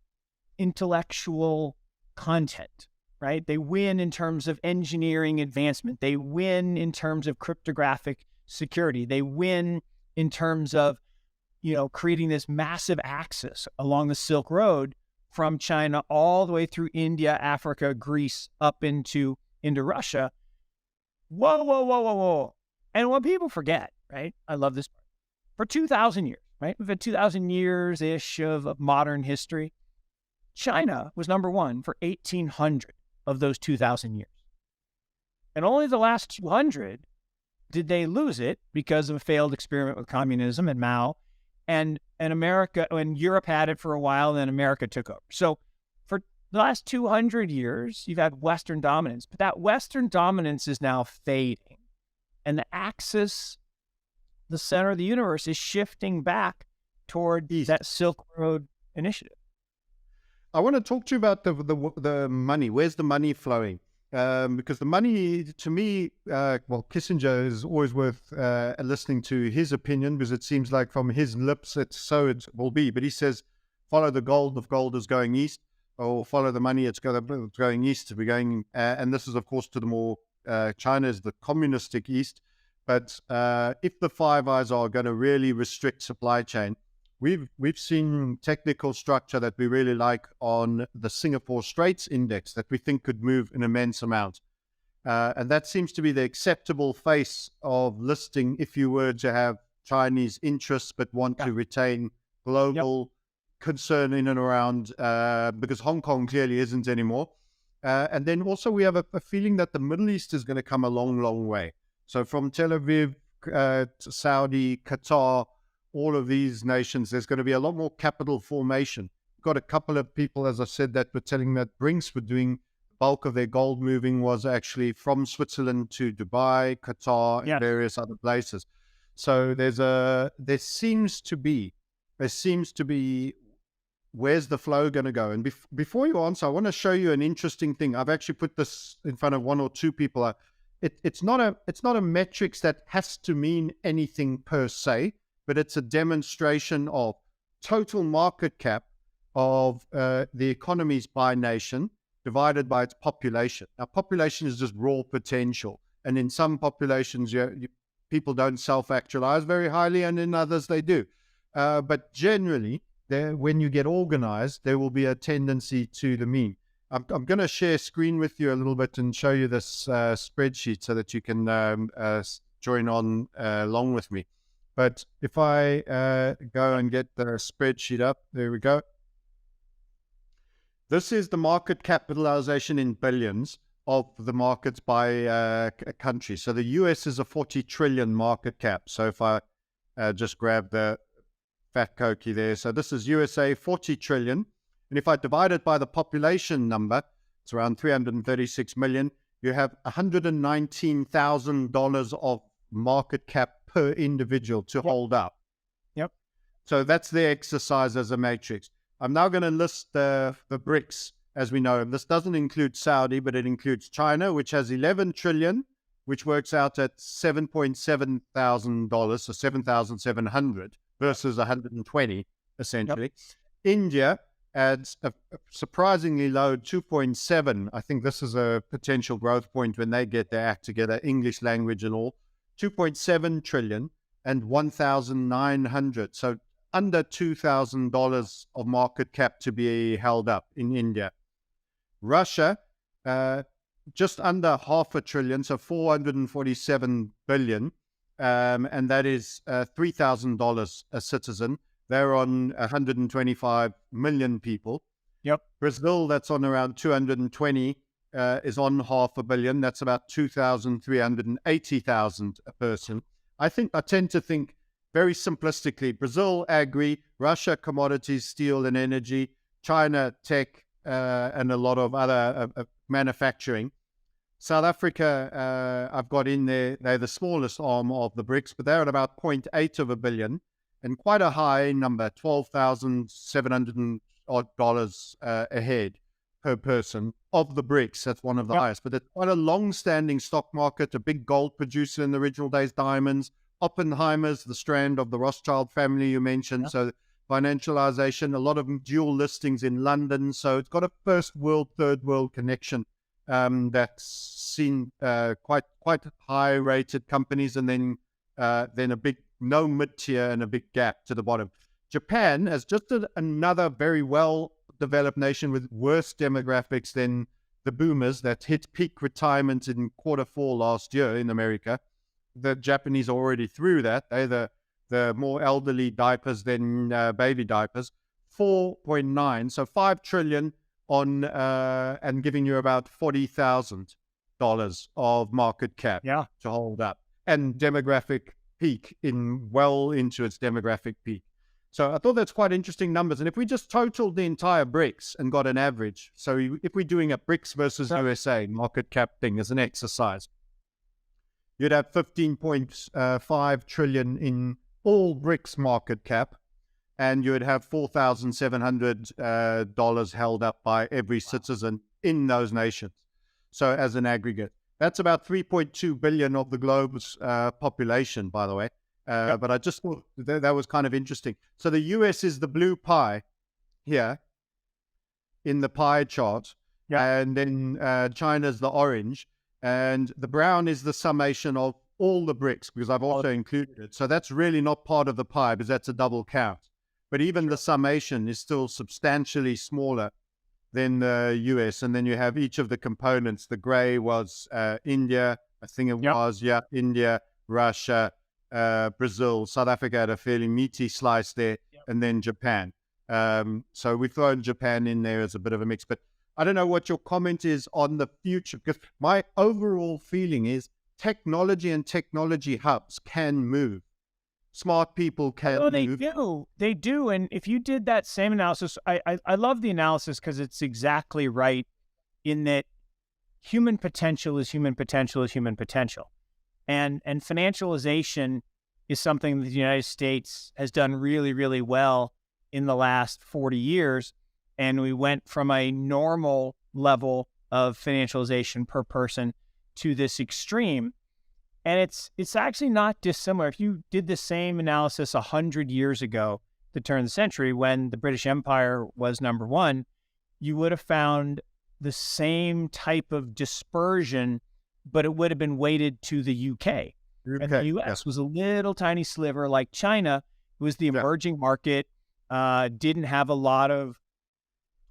intellectual content, right? They win in terms of engineering advancement. They win in terms of cryptographic security. They win in terms of, creating this massive axis along the Silk Road from China all the way through India, Africa, Greece, up into Russia. Whoa. And what people forget, right? I love this part. For 2,000 years, right? We've had 2,000 years-ish of modern history. China was number one for 1,800 of those 2,000 years. And only the last 200 did they lose it because of a failed experiment with communism and Mao. And America, and Europe had it for a while, and then America took over. So for the last 200 years, you've had Western dominance, but that Western dominance is now fading. And the axis, the center of the universe, is shifting back toward that Silk Road initiative. I want to talk to you about the money. Where's the money flowing? Because the money, to me, Kissinger is always worth listening to his opinion, because it seems like from his lips, it will be. But he says, follow the gold if gold is going east, or follow the money, it's going east. We're going, and this is, of course, to the more, China is the communistic east. But if the Five Eyes are going to really restrict supply chain, we've seen technical structure that we really like on the Singapore Straits Index that we think could move an immense amount. And that seems to be the acceptable face of listing if you were to have Chinese interests but want to retain global concern in and around, because Hong Kong clearly isn't anymore. And then also we have a feeling that the Middle East is going to come a long, long way. So from Tel Aviv, Saudi, Qatar, all of these nations, there's going to be a lot more capital formation. Got a couple of people, as I said, that were telling me that Brinks were doing bulk of their gold moving was actually from Switzerland to Dubai, Qatar, and Yes. various other places. So there seems to be, where's the flow going to go? And before you answer, I want to show you an interesting thing. I've actually put this in front of one or two people. It's not a metrics that has to mean anything per se, but it's a demonstration of total market cap of the economies by nation divided by its population. Now, population is just raw potential. And in some populations, people don't self-actualize very highly, and in others they do. But generally, when you get organized, there will be a tendency to the mean. I'm going to share screen with you a little bit and show you this spreadsheet so that you can join on along with me. But if I go and get the spreadsheet up, there we go. This is the market capitalization in billions of the markets by a country. So the US is a 40 trillion market cap. So if I just grab the fat cookie there. So this is USA, 40 trillion. And if I divide it by the population number, it's around 336 million. You have $119,000 of market cap per individual to hold up. Yep. So that's the exercise as a matrix. I'm now going to list the BRICS as we know. This doesn't include Saudi, but it includes China, which has 11 trillion, which works out at $7.7 thousand, so 7,700 versus 120, essentially. Yep. India adds a surprisingly low 2.7. I think this is a potential growth point when they get their act together, English language and all. 2.7 trillion and 1,900. So under $2,000 of market cap to be held up in India. Russia, just under $500 billion, so 447 billion. And that is $3,000 a citizen. They're on 125 million people. Yep. Brazil, that's on around 220, is on $500 million. That's about 2,380,000 a person. I tend to think very simplistically: Brazil, agri; Russia, commodities, steel and energy; China, tech, and a lot of other manufacturing. South Africa, I've got in there. They're the smallest arm of the BRICS, but they're at about 0.8 of a billion, and quite a high number, $12,700 odd a head per person of the BRICS. That's one of the highest, but it's quite a long-standing stock market, a big gold producer in the original days, diamonds. Oppenheimer's the strand of the Rothschild family you mentioned. So financialization, a lot of dual listings in London. So it's got a first world, third world connection. That's seen quite high rated companies, and then a big no mid tier and a big gap to the bottom. Japan has just another very well developed nation with worse demographics than the boomers that hit peak retirement in Q4 last year in America. The Japanese are already through that. They're the more elderly diapers than baby diapers. 4.9, so 5 trillion on and giving you about $40,000 of market cap to hold up, and demographic peak well into its demographic peak. So I thought that's quite interesting numbers. And if we just totaled the entire BRICS and got an average, so if we're doing a BRICS versus USA market cap thing as an exercise, you'd have 15.5 trillion in all BRICS market cap, and you would have $4,700 held up by every citizen in those nations. So as an aggregate, that's about 3.2 billion of the globe's population, by the way. But I just thought that was kind of interesting. So the US is the blue pie here in the pie chart, and then China's the orange, and the brown is the summation of all the BRICS, because I've also included it. So that's really not part of the pie, because that's a double count. But even the summation is still substantially smaller than the US. And then you have each of the components. The gray was India, I think it was, India, Russia, Brazil. South Africa had a fairly meaty slice there, and then Japan. So we've thrown Japan in there as a bit of a mix. But I don't know what your comment is on the future, because my overall feeling is technology and technology hubs can move. Smart people can move. They do. And if you did that same analysis, I love the analysis, because it's exactly right in that human potential is human potential is human potential. And financialization is something that the United States has done really, really well in the last 40 years. And we went from a normal level of financialization per person to this extreme. And it's actually not dissimilar. If you did the same analysis 100 years ago, the turn of the century, when the British Empire was number one, you would have found the same type of dispersion, but it would have been weighted to the UK. And the US was a little tiny sliver like China. It was the emerging market, didn't have a lot of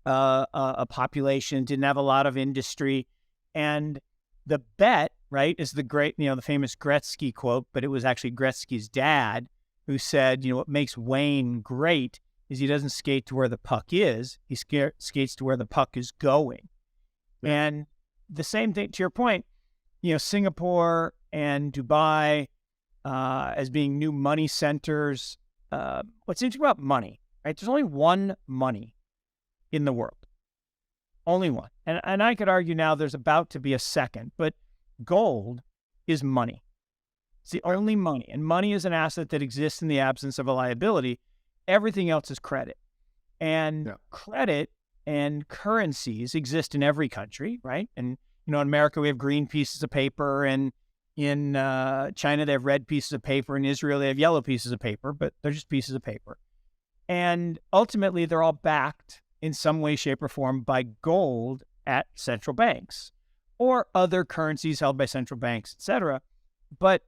a population, didn't have a lot of industry. And the bet, right, is the great, the famous Gretzky quote, but it was actually Gretzky's dad who said, what makes Wayne great is he doesn't skate to where the puck is, he skates to where the puck is going. Yeah. And the same thing, to your point, Singapore and Dubai as being new money centers. What's interesting about money, right? There's only one money in the world. Only one. And I could argue now there's about to be a second, but gold is money. It's the only money. And money is an asset that exists in the absence of a liability. Everything else is credit. And credit and currencies exist in every country, right? And, in America, we have green pieces of paper, and in China, they have red pieces of paper. In Israel, they have yellow pieces of paper, but they're just pieces of paper. And ultimately, they're all backed in some way, shape, or form by gold at central banks or other currencies held by central banks, etc. But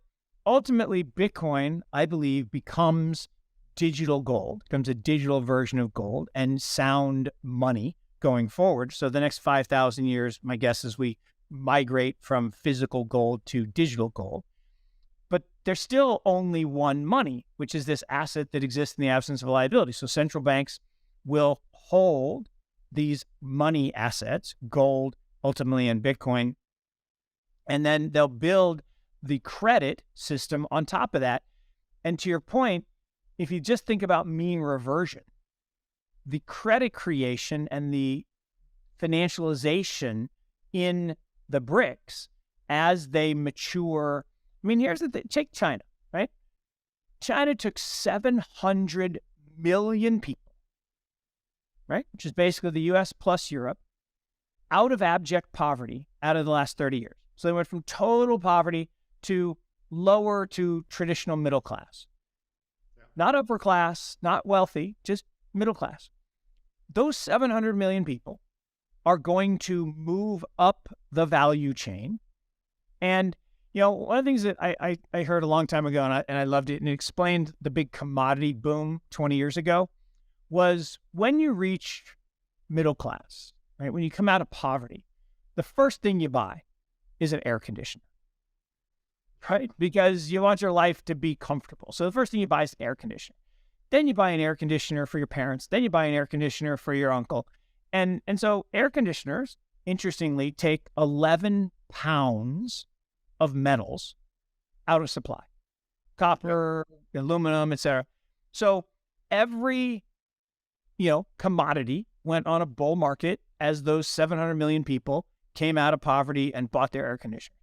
ultimately, Bitcoin, I believe, becomes digital gold, becomes a digital version of gold and sound money going forward. So the next 5,000 years, my guess is we migrate from physical gold to digital gold. But there's still only one money, which is this asset that exists in the absence of a liability. So central banks will hold these money assets, gold, ultimately, and Bitcoin, and then they'll build the credit system on top of that. And to your point, if you just think about mean reversion, the credit creation and the financialization in the BRICS as they mature. I mean, here's the thing. Take China, right? China took 700 million people, right? Which is basically the US plus Europe, out of abject poverty out of the last 30 years. So they went from total poverty to lower to traditional middle class. Not upper class, not wealthy, just middle class. Those 700 million people are going to move up the value chain. And, one of the things that I heard a long time ago, and I loved it, and it explained the big commodity boom 20 years ago, was when you reach middle class, right? When you come out of poverty, the first thing you buy is an air conditioner, right? Because you want your life to be comfortable. So the first thing you buy is an air conditioner. Then you buy an air conditioner for your parents. Then you buy an air conditioner for your uncle. And so air conditioners, interestingly, take 11 pounds of metals out of supply. Copper, aluminum, etc. So every, commodity went on a bull market as those 700 million people came out of poverty and bought their air conditioner.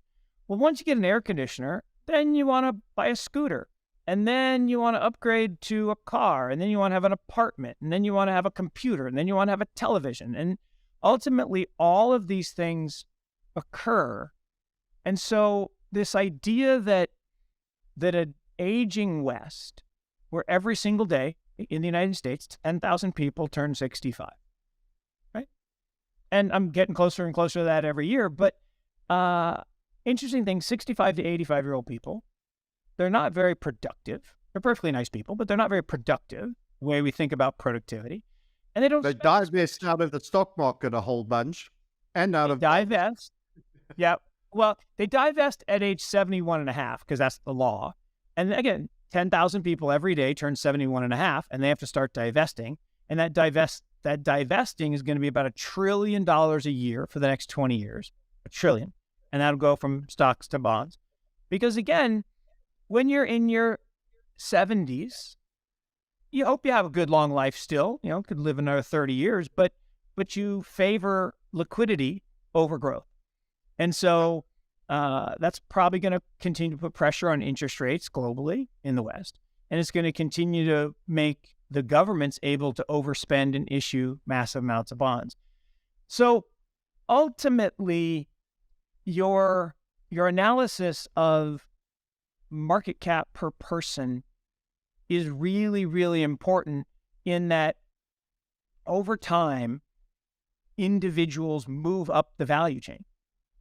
Well, once you get an air conditioner, then you want to buy a scooter. And then you want to upgrade to a car, and then you want to have an apartment, and then you want to have a computer, and then you want to have a television. And ultimately, all of these things occur. And so this idea that an aging West, where every single day in the United States, 10,000 people turn 65, right? And I'm getting closer and closer to that every year. But interesting thing, 65 to 85-year-old people, they're not very productive. They're perfectly nice people, but they're not very productive the way we think about productivity. And they divest out of the stock market a whole bunch and out of divest. Yeah. Well, they divest at age 71 and a half because that's the law. And again, 10,000 people every day turn 71 and a half, and they have to start divesting. And that divesting is going to be about $1 trillion a year for the next 20 years, $1 trillion. And that'll go from stocks to bonds. Because again, when you're in your 70s, you hope you have a good long life still, could live another 30 years, but you favor liquidity over growth. And so that's probably going to continue to put pressure on interest rates globally in the West. And it's going to continue to make the governments able to overspend and issue massive amounts of bonds. So ultimately, your analysis of market cap per person is really, really important in that over time, individuals move up the value chain.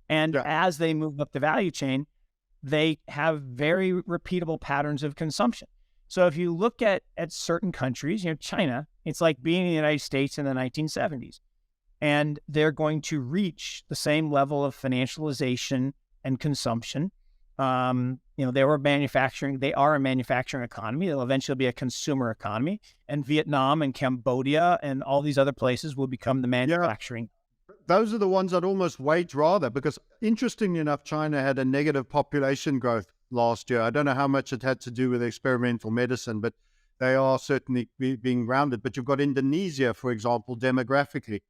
And as they move up the value chain, they have very repeatable patterns of consumption. So if you look at certain countries, China, it's like being in the United States in the 1970s. And they're going to reach the same level of financialization and consumption. They are a manufacturing economy. They'll eventually be a consumer economy. And Vietnam and Cambodia and all these other places will become the manufacturing. Those are the ones I'd almost wait rather, because interestingly enough, China had a negative population growth last year. I don't know how much it had to do with experimental medicine, but they are certainly being rounded. But you've got Indonesia, for example, demographically,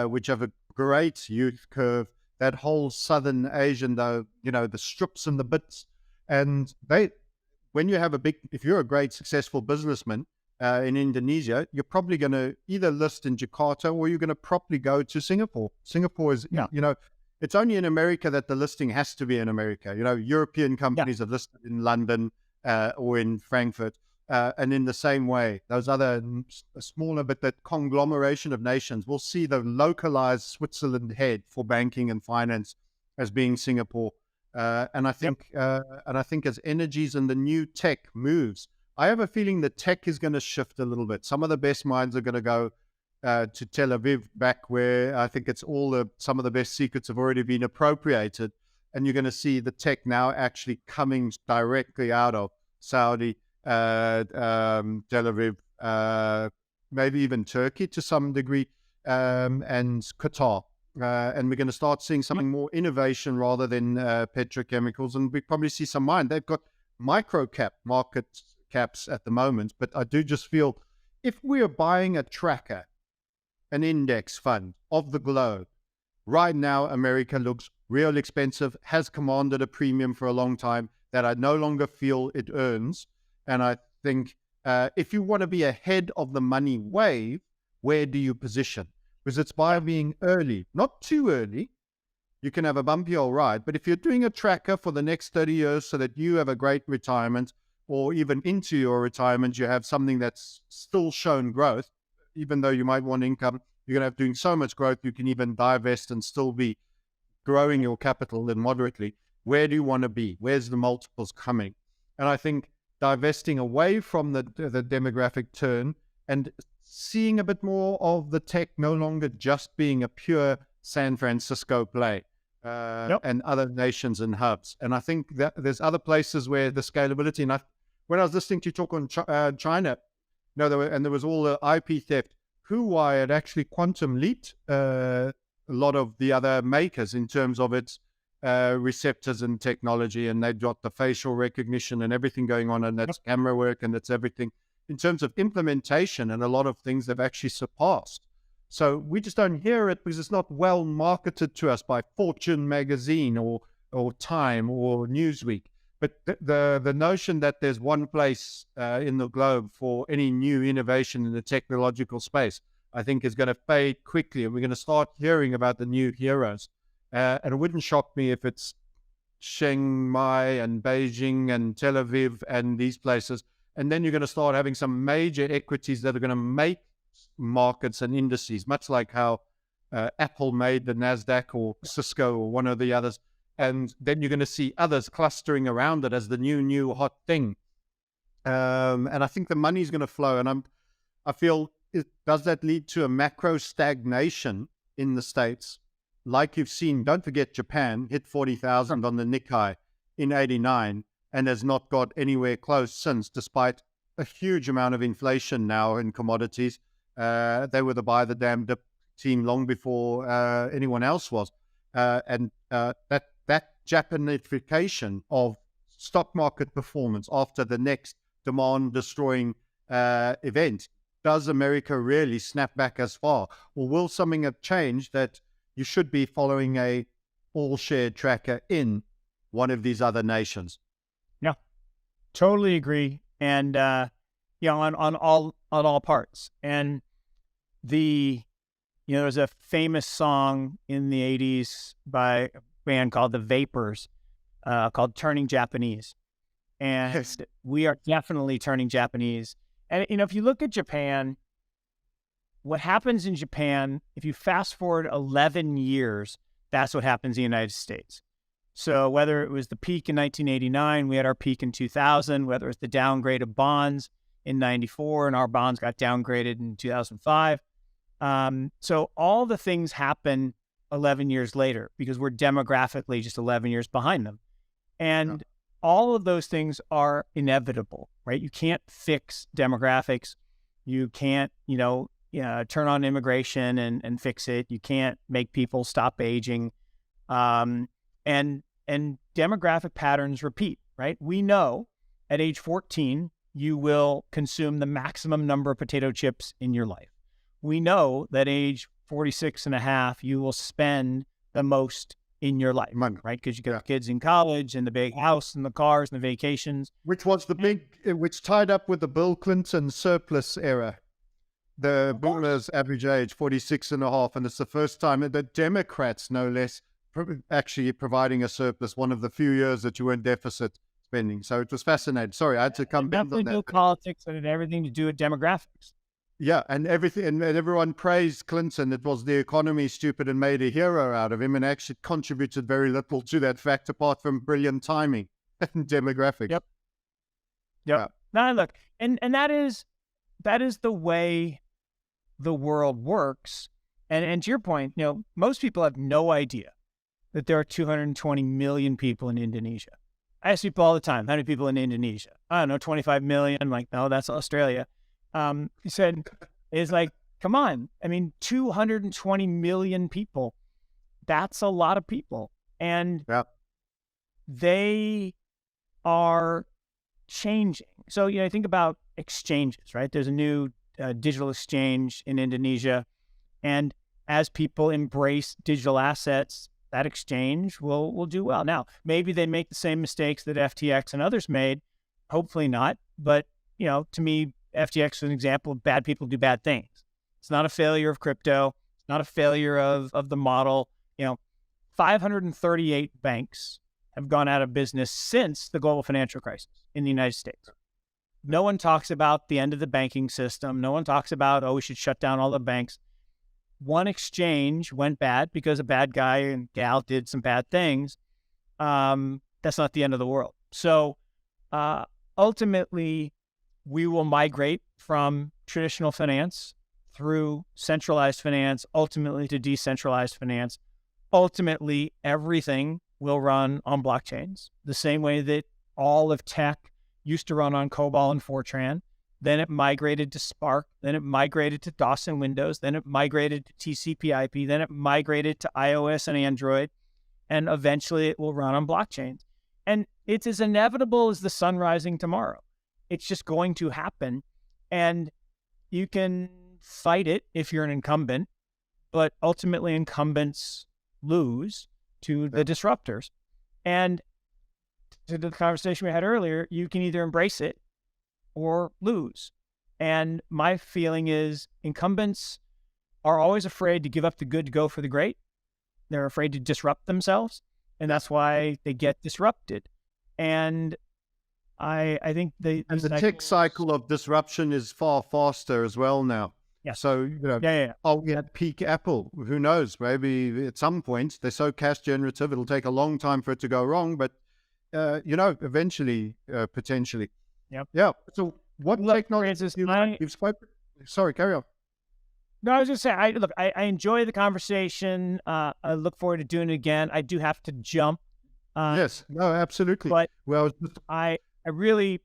which have a great youth curve. That whole Southern Asian, though, the strips and the bits. And when you have if you're a great successful businessman in Indonesia, you're probably going to either list in Jakarta or you're going to probably go to Singapore. Singapore is, it's only in America that the listing has to be in America. European companies have listed in London or in Frankfurt. And in the same way, those other smaller, but that conglomeration of nations will see the localized Switzerland head for banking and finance as being Singapore. And I think as energies and the new tech moves, I have a feeling that tech is going to shift a little bit. Some of the best minds are going to go to Tel Aviv, back where I think it's some of the best secrets have already been appropriated. And you're going to see the tech now actually coming directly out of Saudi, Tel Aviv, maybe even Turkey to some degree, and Qatar. And we're going to start seeing something more innovation rather than petrochemicals. And we probably see some mine. They've got micro cap market caps at the moment. But I do just feel if we're buying a tracker, an index fund of the globe, right now America looks real expensive, has commanded a premium for a long time that I no longer feel it earns. And I think if you want to be ahead of the money wave, where do you position? Because it's by being early, not too early. You can have a bumpy old ride. But if you're doing a tracker for the next 30 years so that you have a great retirement, or even into your retirement, you have something that's still shown growth, even though you might want income, you're going to have doing so much growth, you can even divest and still be growing your capital and moderately. Where do you want to be? Where's the multiples coming? And I think divesting away from the demographic turn and seeing a bit more of the tech no longer just being a pure San Francisco play and other nations and hubs. And I think that there's other places where the scalability, and when I was listening to you talk on China, there was all the IP theft. Huawei had actually quantum leaped a lot of the other makers in terms of its receptors and technology, and they've got the facial recognition and everything going on, and that's camera work and that's everything. In terms of implementation and a lot of things they've actually surpassed. So we just don't hear it because it's not well marketed to us by Fortune magazine or Time or Newsweek. But the notion that there's one place in the globe for any new innovation in the technological space, I think is going to fade quickly, and we're going to start hearing about the new heroes. And it wouldn't shock me if it's Chiang Mai and Beijing and Tel Aviv and these places. And then you're going to start having some major equities that are going to make markets and indices, much like how Apple made the NASDAQ or Cisco or one of the others. And then you're going to see others clustering around it as the new hot thing. And I think the money is going to flow. And I feel, does that lead to a macro stagnation in the States? Like you've seen, don't forget Japan hit 40,000 on the Nikkei in 89 and has not got anywhere close since, despite a huge amount of inflation now in commodities. They were the buy the damn dip team long before anyone else was. And that Japanification of stock market performance after the next demand-destroying event, does America really snap back as far? Or will something have changed that you should be following a all-share tracker in one of these other nations. Yeah, totally agree. And, on all parts. And there's a famous song in the 80s by a band called The Vapors, called Turning Japanese. And Yes. we are definitely turning Japanese. And, if you look at Japan, what happens in Japan, if you fast forward 11 years, that's what happens in the United States. So whether it was the peak in 1989, we had our peak in 2000, whether it's the downgrade of bonds in 94, and our bonds got downgraded in 2005. So all the things happen 11 years later because we're demographically just 11 years behind them. And all of those things are inevitable, right? You can't fix demographics. You can't, turn on immigration and fix it. You can't make people stop aging. And demographic patterns repeat, right? We know at age 14, you will consume the maximum number of potato chips in your life. We know that age 46 and a half, you will spend the most in your life, right? Because you got kids in college and the big house and the cars and the vacations. Which was which tied up with the Bill Clinton surplus era. The boomers average age 46 and a half, and it's the first time that the Democrats, no less, actually providing a surplus, one of the few years that you were in deficit spending. So it was fascinating. Sorry, I had to come back on that. Politics and it had everything to do with demographics. Yeah, and everything, and everyone praised Clinton. It was the economy stupid and made a hero out of him, and actually contributed very little to that fact apart from brilliant timing and demographics. Yep. Now look, and that is the way the world works. And to your point, most people have no idea that there are 220 million people in Indonesia. I ask people all the time, how many people in Indonesia? I don't know, 25 million. I'm like, no, that's Australia. He said, it's like, come on. 220 million people. That's a lot of people. And they are changing. So, think about exchanges, right? There's a new digital exchange in Indonesia. And as people embrace digital assets, that exchange will do well. Now, maybe they make the same mistakes that FTX and others made. Hopefully not. But, to me, FTX is an example of bad people do bad things. It's not a failure of crypto. It's not a failure of the model. 538 banks have gone out of business since the global financial crisis in the United States. No one talks about the end of the banking system. No one talks about, we should shut down all the banks. One exchange went bad because a bad guy and gal did some bad things. That's not the end of the world. So ultimately, we will migrate from traditional finance through centralized finance, ultimately to decentralized finance. Ultimately, everything will run on blockchains, the same way that all of tech used to run on COBOL and Fortran. Then it migrated to Spark. Then it migrated to DOS and Windows. Then it migrated to TCP/IP. Then it migrated to iOS and Android. And eventually it will run on blockchains. And it's as inevitable as the sun rising tomorrow. It's just going to happen. And you can fight it if you're an incumbent, but ultimately incumbents lose to the disruptors. And to the conversation we had earlier, you can either embrace it or lose. And my feeling is incumbents are always afraid to give up the good to go for the great. They're afraid to disrupt themselves, and that's why they get disrupted. And I think the tech cycle of disruption is far faster as well now. Yeah. So, we had peak Apple. Who knows? Maybe at some point, they're so cash generative, it'll take a long time for it to go wrong, but, eventually, potentially. Yep. Yeah. So what technology you've spoken? Sorry, carry on. No, I was just saying, I enjoy the conversation. I look forward to doing it again. I do have to jump. Yes. No, absolutely. But well, I really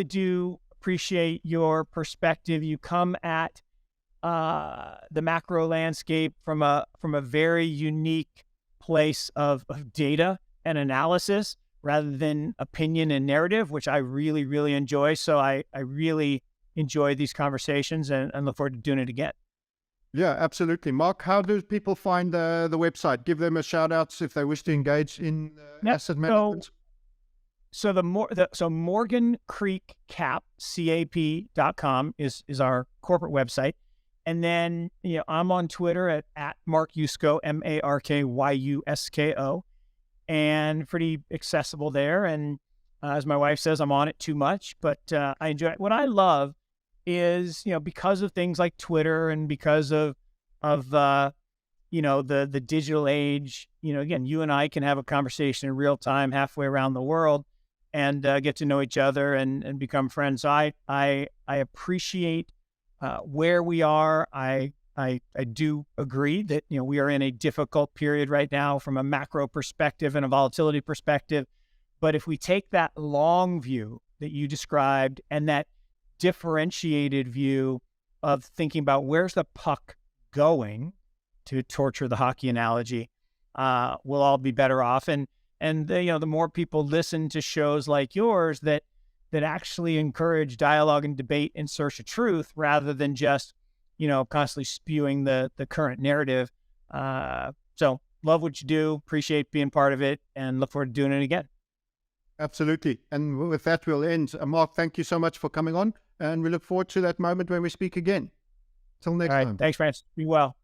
do appreciate your perspective. You come at the macro landscape from a very unique place of data and analysis rather than opinion and narrative, which I really, really enjoy. So I really enjoy these conversations and look forward to doing it again. Yeah, absolutely. Mark, how do people find the website? Give them a shout out if they wish to engage in Yep. asset management. So Morgan Creek CAP.com is our corporate website. And then, I'm on Twitter at Mark Yusko, MarkYusko, and pretty accessible there. And as my wife says, I'm on it too much, but I enjoy it. What I love is, because of things like Twitter and because of the digital age, again, you and I can have a conversation in real time halfway around the world and get to know each other and become friends. So I appreciate where we are. I do agree that, we are in a difficult period right now from a macro perspective and a volatility perspective. But if we take that long view that you described and that differentiated view of thinking about where's the puck going, to torture the hockey analogy, we'll all be better off. And the more people listen to shows like yours that actually encourage dialogue and debate in search of truth rather than just, constantly spewing the current narrative. So love what you do, appreciate being part of it, and look forward to doing it again. Absolutely. And with that, we'll end. Mark, thank you so much for coming on, and we look forward to that moment when we speak again. Till next time. Thanks, Francis. Be well.